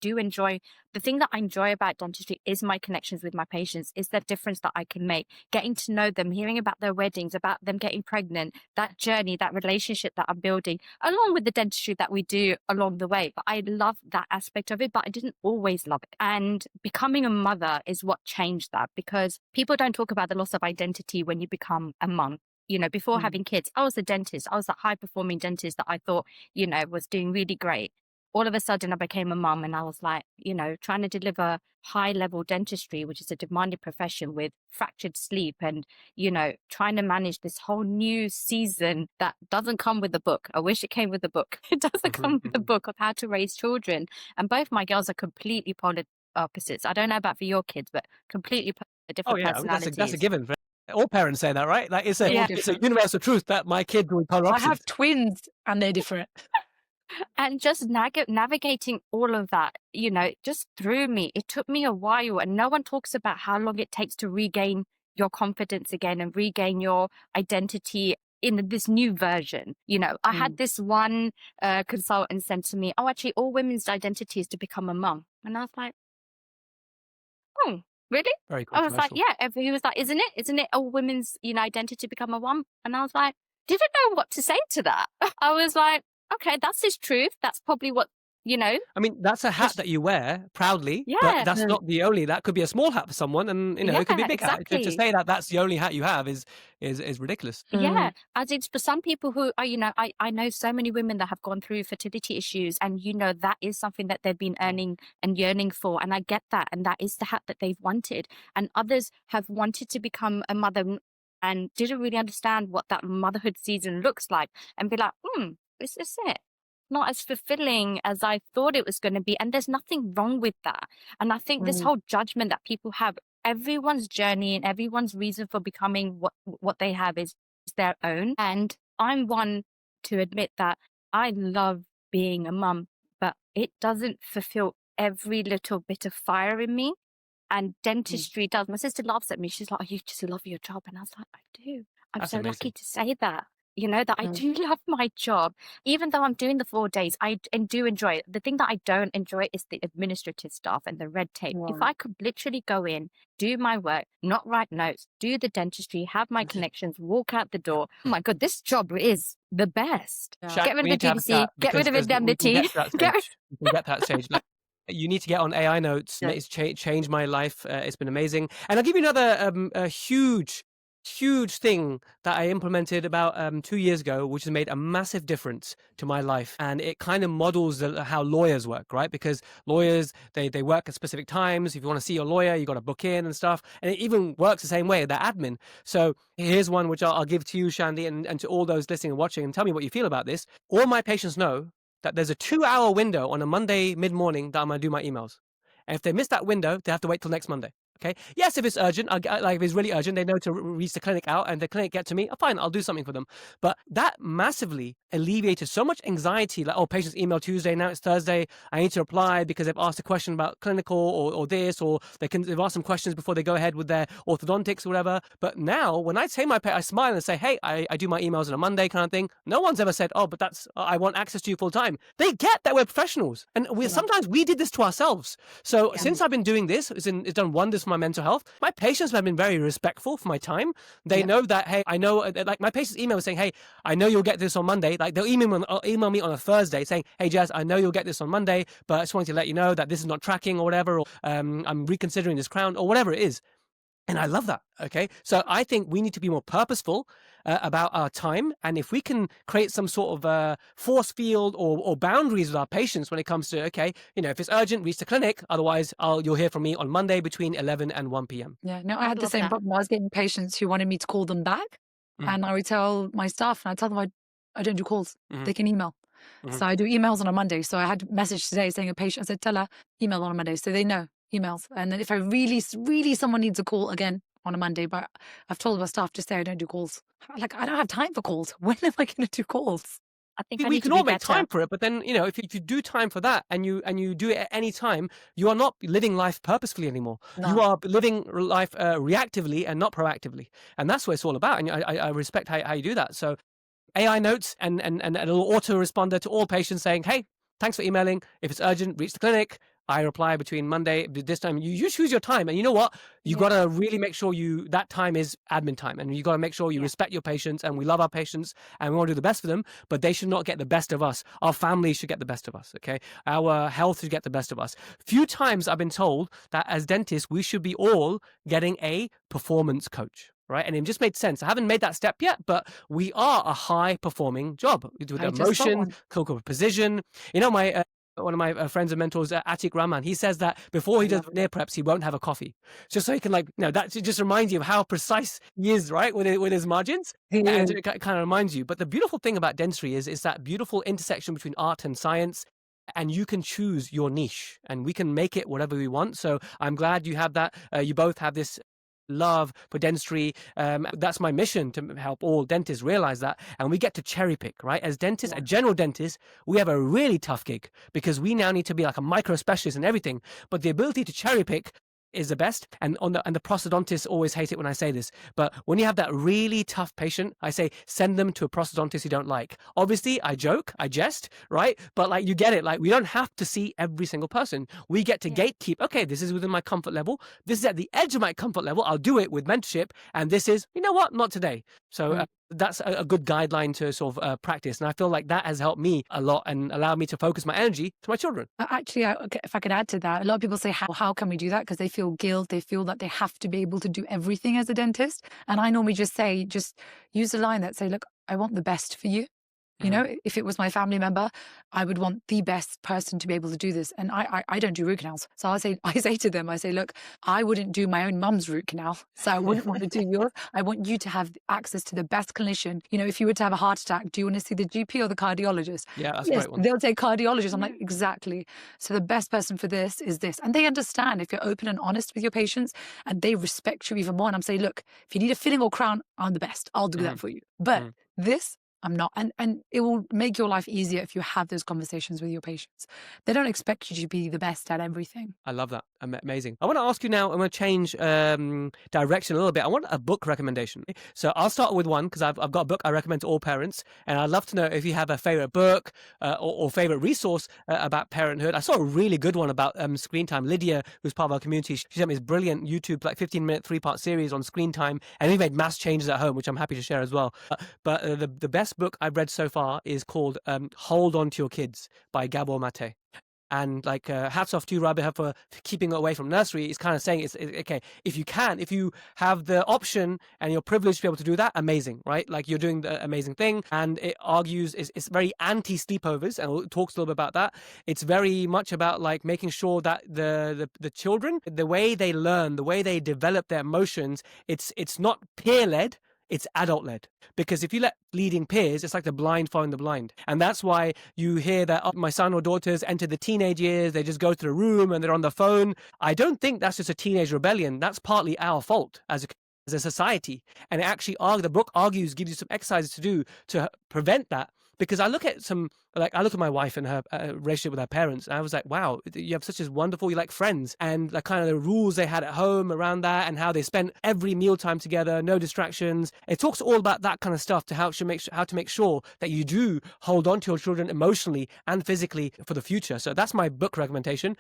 do enjoy, the thing that I enjoy about dentistry is my connections with my patients, is the difference that I can make, getting to know them, hearing about their weddings, about them getting pregnant, that journey, that relationship that I'm building, along with the dentistry that we do along the way. But I love that aspect of it, but I didn't always love it. And becoming a mother is what changed that, because people don't talk about the loss of identity when you become a mum. You know, before having kids, I was a dentist. I was that high-performing dentist that I thought, you know, was doing really great. All of a sudden, I became a mum, and I was like, you know, trying to deliver high-level dentistry, which is a demanding profession with fractured sleep, and, you know, trying to manage this whole new season that doesn't come with the book. I wish it came with the book. It doesn't come with the book of how to raise children. And both my girls are completely polar opposites. I don't know about for your kids, but completely different personalities. That's a given. All parents say that, right? Like it's a Yeah. it's a universal truth that my kids will be polar I opposites. have twins and they're different. And just navigating all of that, you know, just threw me. It took me a while, and no one talks about how long it takes to regain your confidence again and regain your identity in this new version. You know, I had this one consultant said to me, oh, actually, all women's identity is to become a mum. And I was like, oh, really? Very I was like, controversial. yeah. He was like, isn't it all women's, you know, identity to become a mum? And I was like, didn't know what to say to that. I was like, okay, that's his truth. That's probably what, you know. I mean, that's a hat that you wear proudly, Yeah. but that's not the only. That could be a small hat for someone, and you know, it could be a big hat. To exactly. say that that's the only hat you have is ridiculous. Yeah, as it's for some people who are, you know, I know so many women that have gone through fertility issues, and you know that is something that they've been earning and yearning for, and I get that, and that is the hat that they've wanted. And others have wanted to become a mother and didn't really understand what that motherhood season looks like, and be like, is this it? Not as fulfilling as I thought it was going to be, and there's nothing wrong with that. And I think this whole judgment that people have, everyone's journey and everyone's reason for becoming what they have is their own. And I'm one to admit that I love being a mum, but it doesn't fulfill every little bit of fire in me. And dentistry does. My sister laughs at me. She's like, oh, you just love your job. And I was like, I do. I'm That's so amazing. lucky to say that. You know, that I do love my job. Even though I'm doing the 4 days, I do enjoy it. The thing that I don't enjoy is the administrative stuff and the red tape. If I could literally go in, do my work, not write notes, do the dentistry, have my connections, walk out the door. Oh my God, this job is the best. Shandy, Get rid we of the need to have a GDC, chat get rid of because we can indemnity. get to that stage. We can get to that stage. Like, you need to get on AI notes. It's changed my life. It's been amazing. And I'll give you another a huge thing that I implemented about 2 years ago, which has made a massive difference to my life. And it kind of models how lawyers work, right? Because lawyers, they work at specific times. If you want to see your lawyer, you got to book in and stuff. And it even works the same way, they're admin. So here's one which I'll give to you, Shandy, and to all those listening and watching, and tell me what you feel about this. All my patients know that there's a 2-hour window on a Monday mid-morning that I'm going to do my emails. And if they miss that window, they have to wait till next Monday. Okay. Yes, if it's urgent, like if it's really urgent, they know to reach the clinic out, and the clinic get to me. Fine, I'll do something for them. But that massively alleviated so much anxiety. Like, oh, patients email Tuesday, now it's Thursday. I need to reply because they've asked a question about clinical or this, or they've asked some questions before they go ahead with their orthodontics or whatever. But now, when I say I smile and say, hey, I do my emails on a Monday kind of thing. No one's ever said, oh, but I want access to you full time. They get that we're professionals, and sometimes we did this to ourselves. So since I've been doing this, it's done wonders for my mental health. My patients have been very respectful for my time. They know that, hey, I know, like my patients email saying, hey, I know you'll get this on Monday. Like they'll email me on a Thursday saying, hey, Jazz, I know you'll get this on Monday, but I just wanted to let you know that this is not tracking or whatever, or I'm reconsidering this crown or whatever it is. And I love that. Okay. So I think we need to be more purposeful about our time. And if we can create some sort of force field or boundaries with our patients when it comes to, okay, if it's urgent, reach the clinic. Otherwise, you'll hear from me on Monday between 11 and 1 p.m. Yeah, no, I had the same problem. I was getting patients who wanted me to call them back. And I would tell my staff, and I tell them I don't do calls. They can email. So I do emails on a Monday. So I had a message today saying a patient, I said, tell her, email on a Monday. So they know. Emails. And then if I really someone needs a call again on a Monday, but I've told my staff, just say I don't do calls. Like, I don't have time for calls. When am I going to do calls? I think we can all make time for it, but then if you do time for that and you do it at any time, you are not living life purposefully anymore. No. You are living life reactively and not proactively, and that's what it's all about. And I respect how you do that. So AI notes and a little autoresponder to all patients saying, hey, thanks for emailing. If it's urgent, reach the clinic. I reply between Monday, this time. You choose your time. And you know what? You got to really make sure that time is admin time. And you got to make sure you respect your patients. And we love our patients and we want to do the best for them. But they should not get the best of us. Our families should get the best of us. Okay. Our health should get the best of us. Few times I've been told that as dentists, we should be all getting a performance coach. Right. And it just made sense. I haven't made that step yet, but we are a high performing job with emotion, clinical precision. One of my friends and mentors, Atik Rahman, he says that before he does veneer preps, he won't have a coffee. Just so he can that just reminds you of how precise he is, right, with his margins. And it kind of reminds you. But the beautiful thing about dentistry is that beautiful intersection between art and science. And you can choose your niche and we can make it whatever we want. So I'm glad you have that. You both have this love for dentistry. That's my mission, to help all dentists realize that. And we get to cherry pick, right? As dentists, as general dentists, we have a really tough gig because we now need to be like a micro specialist in everything. But the ability to cherry pick is the best. And the prosthodontists always hate it when I say this, but when you have that really tough patient, I say send them to a prosthodontist you don't like. Obviously, I joke, I jest, right? But you get it. We don't have to see every single person. We get to gatekeep. Okay, this is within my comfort level. This is at the edge of my comfort level. I'll do it with mentorship. And this is, you know what? Not today. So that's a good guideline to sort of practice. And I feel like that has helped me a lot and allowed me to focus my energy to my children. Actually, if I could add to that, a lot of people say, how can we do that? Because they feel guilt. They feel that they have to be able to do everything as a dentist. And I normally just say, just use a line that say, look, I want the best for you. You know, if it was my family member, I would want the best person to be able to do this. And I don't do root canals. So I say to them, look, I wouldn't do my own mum's root canal. So I wouldn't want to do yours. I want you to have access to the best clinician. If you were to have a heart attack, do you want to see the GP or the cardiologist? Yeah, that's a great one. They'll say cardiologist. I'm like, exactly. So the best person for this is this. And they understand if you're open and honest with your patients and they respect you even more. And I'm saying, look, if you need a filling or crown, I'm the best. I'll do that for you. But this, I'm not. And it will make your life easier if you have those conversations with your patients. They don't expect you to be the best at everything. I love that. Amazing. I want to ask you now, I'm going to change direction a little bit. I want a book recommendation. So I'll start with one because I've got a book I recommend to all parents. And I'd love to know if you have a favorite book or favorite resource about parenthood. I saw a really good one about screen time. Lydia, who's part of our community, she sent me this brilliant YouTube, 15-minute, 3-part series on screen time. And we made mass changes at home, which I'm happy to share as well. But the best book I've read so far is called Hold On to Your Kids by Gabor Mate. And hats off to you, Raabiha, for keeping away from nursery. It's kind of saying it's okay. If you have the option and you're privileged to be able to do that, amazing, right? You're doing the amazing thing. And it argues it's very anti sleepovers, and it talks a little bit about that. It's very much about making sure that the children, the way they learn, the way they develop their emotions, it's not peer led. It's adult-led. Because if you let leading peers, it's like the blind following the blind. And that's why you hear that my son or daughters enter the teenage years, they just go to the room and they're on the phone. I don't think that's just a teenage rebellion. That's partly our fault as a society. And the book argues, gives you some exercises to do to prevent that. Because I look at my wife and her relationship with her parents, and I was like, wow, you have such as wonderful, you're like friends, and kind of the rules they had at home around that, and how they spent every mealtime together, no distractions. It talks all about that kind of stuff to how to make sure that you do hold on to your children emotionally and physically for the future. So that's my book recommendation.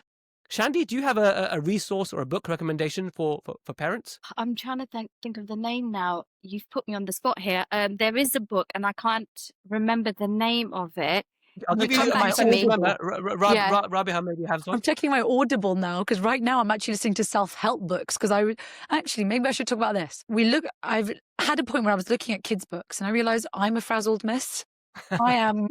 Shandy, do you have a resource or a book recommendation for parents? I'm trying to think of the name now. You've put me on the spot here. There is a book, and I can't remember the name of it. I'll give you Come back a to me. remember. Yeah. Raabiha maybe has one. I'm checking my Audible now because right now I'm actually listening to self-help books because actually maybe I should talk about this. I've had a point where I was looking at kids' books and I realized I'm a frazzled mess. I am,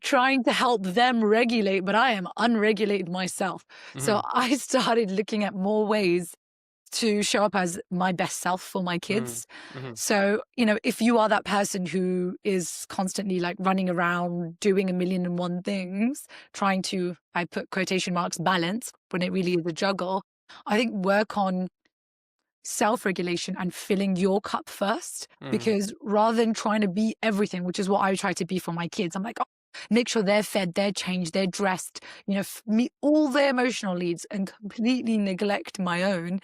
trying to help them regulate, but I am unregulated myself. So I started looking at more ways to show up as my best self for my kids. So, if you are that person who is constantly like running around doing a million and one things, trying to, I put quotation marks, balance when it really is a juggle, I think work on self-regulation and filling your cup first, because rather than trying to be everything, which is what I try to be for my kids, I'm like, oh, make sure they're fed, they're changed, they're dressed, meet all their emotional needs and completely neglect my own.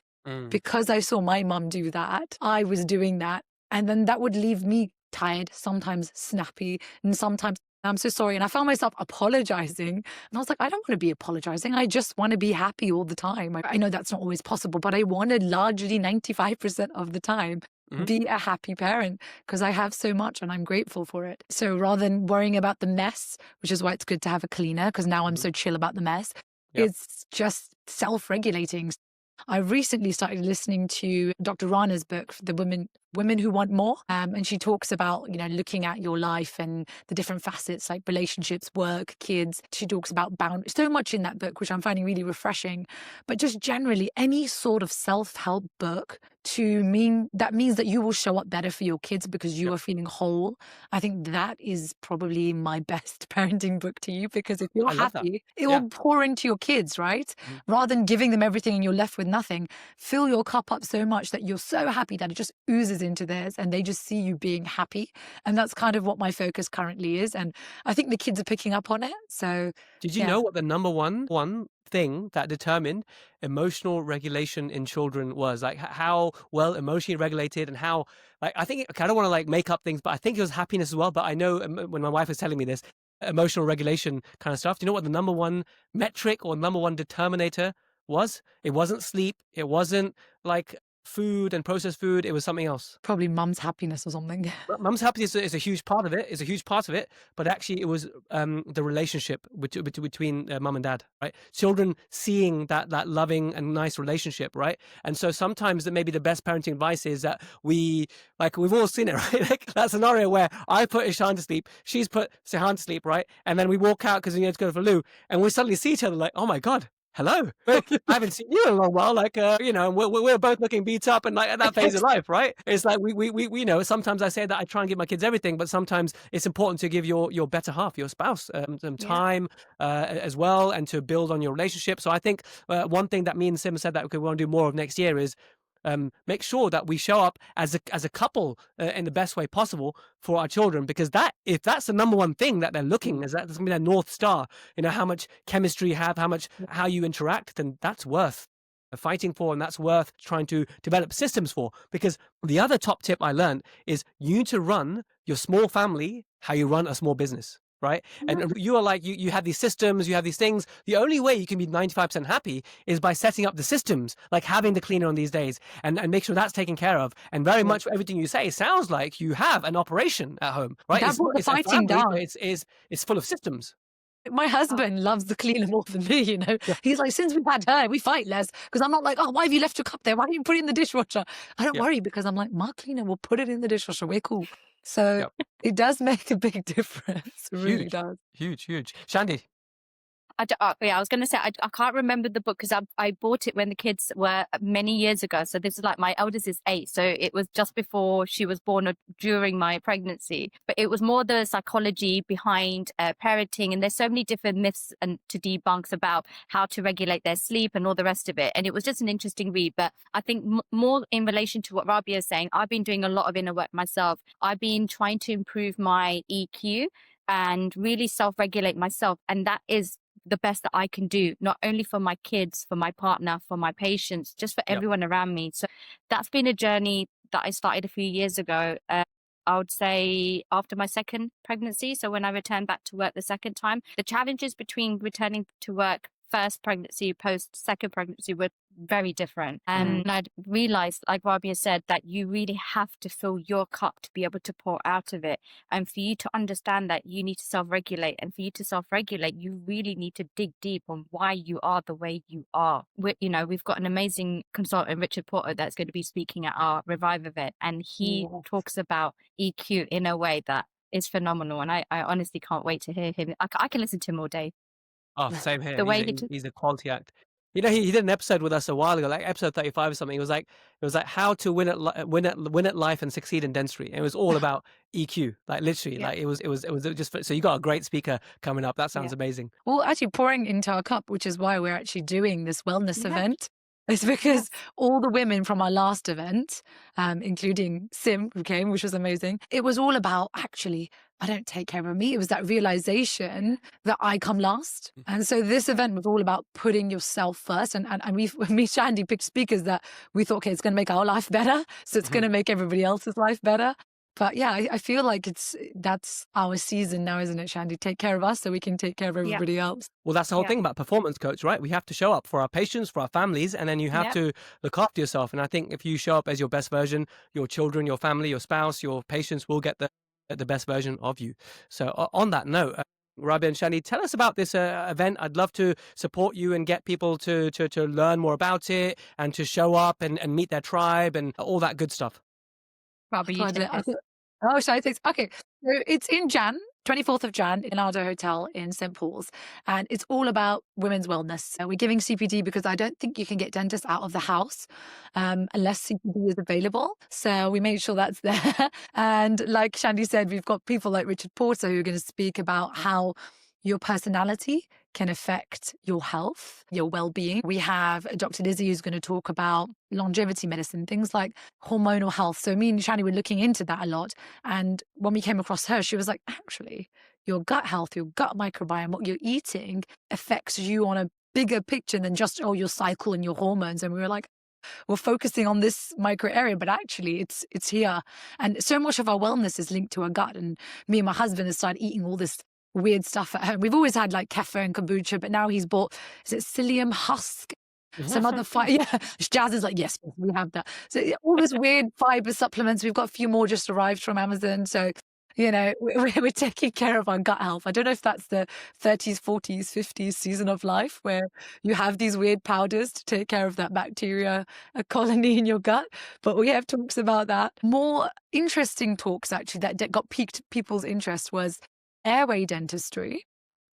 Because I saw my mum do that, I was doing that. And then that would leave me tired, sometimes snappy, and sometimes I'm so sorry. And I found myself apologizing. And I was like, I don't want to be apologizing. I just want to be happy all the time. I know that's not always possible, but I want to largely 95% of the time be a happy parent because I have so much and I'm grateful for it. So rather than worrying about the mess, which is why it's good to have a cleaner because now I'm so chill about the mess, it's just self-regulating. I recently started listening to Dr. Rana's book, The Women Who Want More. And she talks about, looking at your life and the different facets like relationships, work, kids. She talks about boundaries, so much in that book, which I'm finding really refreshing. But just generally, any sort of self-help book means that you will show up better for your kids because you are feeling whole. I think that is probably my best parenting book to you because if you're happy, it will pour into your kids, right? Rather than giving them everything and you're left with nothing, fill your cup up so much that you're so happy that it just oozes into theirs and they just see you being happy. And that's kind of what my focus currently is. And I think the kids are picking up on it. So did you know what the number one thing that determined emotional regulation in children was? Like how well emotionally regulated and how, like, I think, I don't want to like make up things, but I think it was happiness as well. But I know when my wife was telling me this, emotional regulation kind of stuff, do you know what the number one metric or number one determinator was? It wasn't sleep. It wasn't like food and processed food. It was something else. Probably mum's happiness or something. Mum's happiness is a huge part of it. But actually, it was the relationship between mum and dad, right? Children seeing that loving and nice relationship, right? And so sometimes maybe the best parenting advice is that we've all seen it, right? Like that scenario where I put Ishan to sleep, she's put Sehan to sleep, right? And then we walk out because we need to go for loo, and we suddenly see each other like, oh my God. Hello. I haven't seen you in a long while. Like, we're both looking beat up and like at that phase of life, right? It's like we know. Sometimes I say that I try and give my kids everything, but sometimes it's important to give your better half, your spouse, some time as well, and to build on your relationship. So I think one thing that me and Sim said that we want to do more of next year is make sure that we show up as a couple in the best way possible for our children, because if that's the number one thing that they're looking, that's going to be their North Star, how much chemistry you have, how you interact, then that's worth fighting for, and that's worth trying to develop systems for. Because the other top tip I learned is you need to run your small family how you run a small business. Right. And you are like, you have these systems, you have these things. The only way you can be 95% happy is by setting up the systems, like having the cleaner on these days and make sure that's taken care of. And very much everything you say sounds like you have an operation at home, right? That's what the fighting down. It's full of systems. My husband loves the cleaner more than me, He's like, since we've had her, we fight less. Because I'm not like, oh, why have you left your cup there? Why don't you put it in the dishwasher? I don't worry because I'm like, my cleaner will put it in the dishwasher. We're cool. So it does make a big difference. It really does. Huge. Shandy. I was going to say, I can't remember the book because I bought it when the kids were many years ago. So this is like, my eldest is 8. So it was just before she was born or during my pregnancy. But it was more the psychology behind parenting. And there's so many different myths to debunk about how to regulate their sleep and all the rest of it. And it was just an interesting read. But I think more in relation to what Raabiha is saying, I've been doing a lot of inner work myself. I've been trying to improve my EQ and really self-regulate myself. And that is the best that I can do, not only for my kids, for my partner, for my patients, just for everyone around me. So that's been a journey that I started a few years ago. I would say after my second pregnancy. So when I returned back to work the second time, the challenges between returning to work first pregnancy, post second pregnancy were very different. And I'd realized, like Raabiha said, that you really have to fill your cup to be able to pour out of it. And for you to understand that, you need to self-regulate. And for you to self-regulate, you really need to dig deep on why you are the way you are. We've got an amazing consultant, Richard Porter, that's going to be speaking at our Revive event. And he talks about EQ in a way that is phenomenal. And I honestly can't wait to hear him. I can listen to him all day. Oh, same here. The way He's a quality act. You know, he did an episode with us a while ago, like episode 35 or something. It was like how to win at life and succeed in dentistry. And it was all about EQ, like literally, like it was just. So you got a great speaker coming up. That sounds amazing. Well, actually, pouring into our cup, which is why we're actually doing this wellness event. It's because all the women from our last event, including Sim, who came, which was amazing, it was all about, actually, I don't take care of me. It was that realization that I come last. And so this event was all about putting yourself first. And me, Shandy, picked speakers that we thought, okay, it's going to make our life better. So it's going to make everybody else's life better. But yeah, I feel like that's our season now, isn't it, Shandy? Take care of us so we can take care of everybody else. Well, that's the whole thing about performance coach, right? We have to show up for our patients, for our families, and then you have to look after yourself. And I think if you show up as your best version, your children, your family, your spouse, your patients will get the best version of you. So on that note, Raabiha and Shandy, tell us about this event. I'd love to support you and get people to learn more about it and to show up and meet their tribe and all that good stuff. Raabiha, Oh, shall I take? Okay, so it's in 24th of Jan in Ardo Hotel in St. Paul's. And it's all about women's wellness. We're giving CPD because I don't think you can get dentists out of the house unless CPD is available. So we made sure that's there. And like Shandy said, we've got people like Richard Porter who are going to speak about how your personality can affect your health, your well-being. We have Dr. Lizzie who's going to talk about longevity medicine, things like hormonal health. So me and Shandy were looking into that a lot. And when we came across her, she was like, actually, your gut health, your gut microbiome, what you're eating affects you on a bigger picture than just, your cycle and your hormones. And we were like, we're focusing on this micro area, but actually it's here. And so much of our wellness is linked to our gut. And me and my husband have started eating all this weird stuff at home. We've always had like kefir and kombucha, but now he's bought, is it psyllium husk? Some other Jazz is like, yes, we have that. So all this weird fiber supplements. We've got a few more just arrived from Amazon. So, we're taking care of our gut health. I don't know if that's the 30s, 40s, 50s season of life where you have these weird powders to take care of that bacteria colony in your gut. But we have talks about that. More interesting talks, actually, that got piqued people's interest was airway dentistry,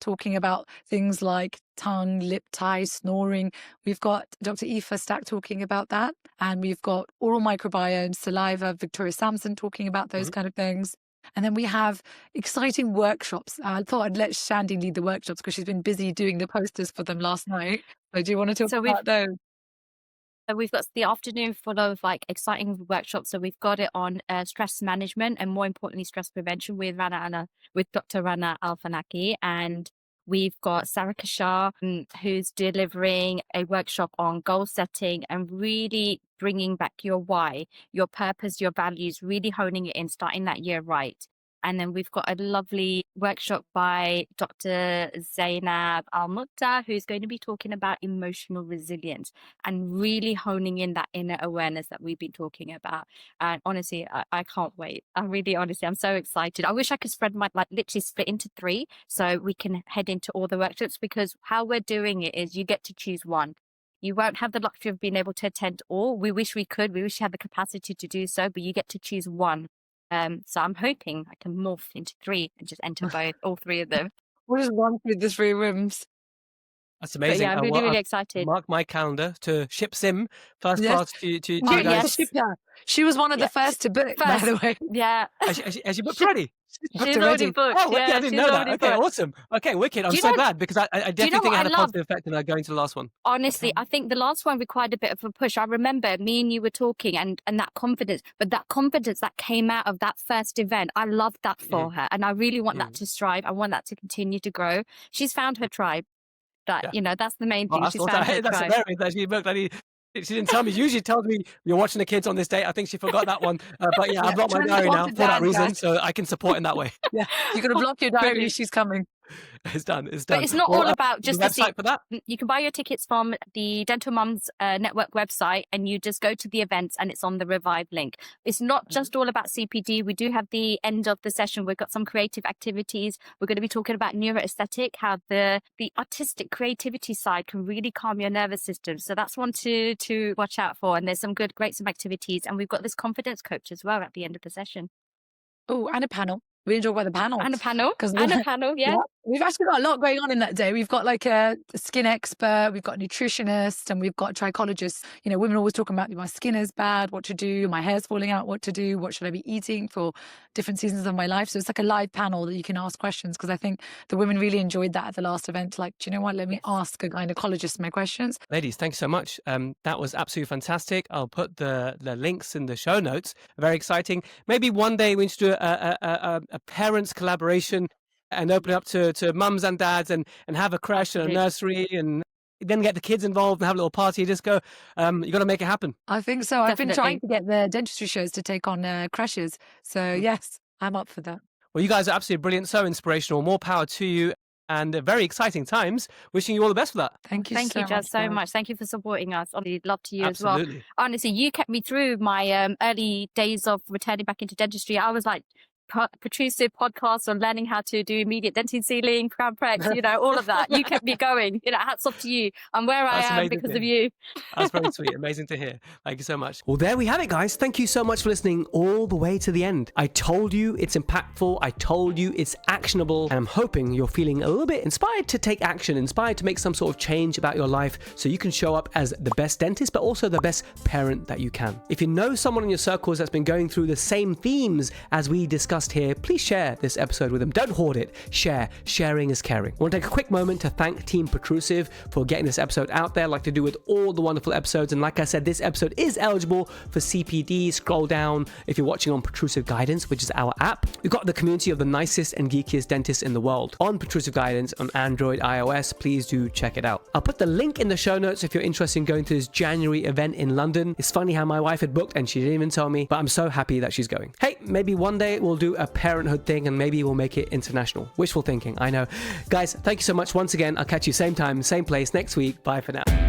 talking about things like tongue, lip tie, snoring. We've got Dr. Aoife Stack talking about that. And we've got oral microbiome, saliva, Victoria Sampson talking about those kind of things. And then we have exciting workshops. I thought I'd let Shandy lead the workshops because she's been busy doing the posters for them last night. So do you want to talk about those? So we've got the afternoon full of like exciting workshops. So we've got it on stress management and more importantly, stress prevention with Dr. Rana Alfanaki. And we've got Sarah Kashar, who's delivering a workshop on goal setting and really bringing back your why, your purpose, your values, really honing it in, starting that year right. And then we've got a lovely workshop by Dr. Zainab Al-Mutta, who's going to be talking about emotional resilience and really honing in that inner awareness that we've been talking about. And honestly, I can't wait. I'm so excited. I wish I could spread literally split into 3 so we can head into all the workshops, because how we're doing it is you get to choose one. You won't have the luxury of being able to attend all. We wish we could. We wish we had the capacity to do so, but you get to choose one. So I'm hoping I can morph into 3 and just enter all 3 of them. We'll just run through the 3 rooms. That's amazing. But yeah, I'm really excited. Mark my calendar to ship Sim first class to you guys. She was one of the first to book, by the way. Yeah. Has she booked already? She's already booked. Oh, I didn't know that. Okay, awesome. Okay, wicked. I'm so glad because I definitely think it had a positive effect in going to the last one. Honestly, I think the last one required a bit of a push. I remember me and you were talking and that confidence, but that confidence that came out of that first event, I love that for her. And I really want that to strive. I want that to continue to grow. She's found her tribe. That's the main thing. She's found her tribe. That's hilarious that she booked. She didn't tell me. Usually tells me you're watching the kids on this date. I think she forgot that one. But yeah, I've blocked my diary now for that reason, so I can support in that way. Yeah, you're going to block your diary. She's coming. It's done. It's done. But it's not Well, all about just the the website for that. You can buy your tickets from the Dental Mums Network website, and you just go to the events, and it's on the Revive link. It's not just all about CPD. We do have the end of the session. We've got some creative activities. We're going to be talking about neuroaesthetic, how the artistic creativity side can really calm your nervous system. So that's one to watch out for. And there's some great activities. And we've got this confidence coach as well at the end of the session. Oh, and a panel. We enjoy the panel. And a panel. Yeah. Yeah. We've actually got a lot going on in that day. We've got like a skin expert, we've got a nutritionist, and we've got a trichologist. You know, women always talking about my skin is bad, what to do, my hair's falling out, what to do, what should I be eating for different seasons of my life. So it's like a live panel that you can ask questions, because I think the women really enjoyed that at the last event. Like, do you know what? Let me ask a gynecologist my questions. Ladies, thank you so much. That was absolutely fantastic. I'll put the links in the show notes. Very exciting. Maybe one day we need to do a parents collaboration and open it up to mums and dads and have a crash and a nursery, and then get the kids involved and have a little party. Just go, you got to make it happen. I think so. I've been trying to get the dentistry shows to take on crashes. So yes, I'm up for that. Well, you guys are absolutely brilliant. So inspirational. More power to you. And very exciting times. Wishing you all the best for that. Thank you Jazz, so much. Thank you for supporting us. Honestly, love to you Absolutely. as well. Honestly, you kept me through my early days of returning back into dentistry. I was like, Protrusive podcasts on learning how to do immediate dentin sealing, crown preps, you know, all of that. You kept me going. You know, hats off to you. I'm where I am because of you. That's very sweet. Amazing to hear. Thank you so much. Well, there we have it, guys. Thank you so much for listening all the way to the end. I told you it's impactful. I told you it's actionable. And I'm hoping you're feeling a little bit inspired to take action, inspired to make some sort of change about your life so you can show up as the best dentist, but also the best parent that you can. If you know someone in your circles that's been going through the same themes as we discussed here, please share this episode with them. Don't hoard it. Share. Sharing is caring. I want to take a quick moment to thank Team Protrusive for getting this episode out there, like to do with all the wonderful episodes. And like I said, this episode is eligible for CPD. Scroll down if you're watching on Protrusive Guidance, which is our app. We've got the community of the nicest and geekiest dentists in the world on Protrusive Guidance on Android, iOS. Please do check it out. I'll put the link in the show notes if you're interested in going to this January event in London. It's funny how my wife had booked and she didn't even tell me, but I'm so happy that she's going. Hey, maybe one day we'll do a Parenthood thing and maybe we'll make it international. Wishful thinking, I know. Guys, thank you so much once again. I'll catch you same time, same place next week. Bye for now.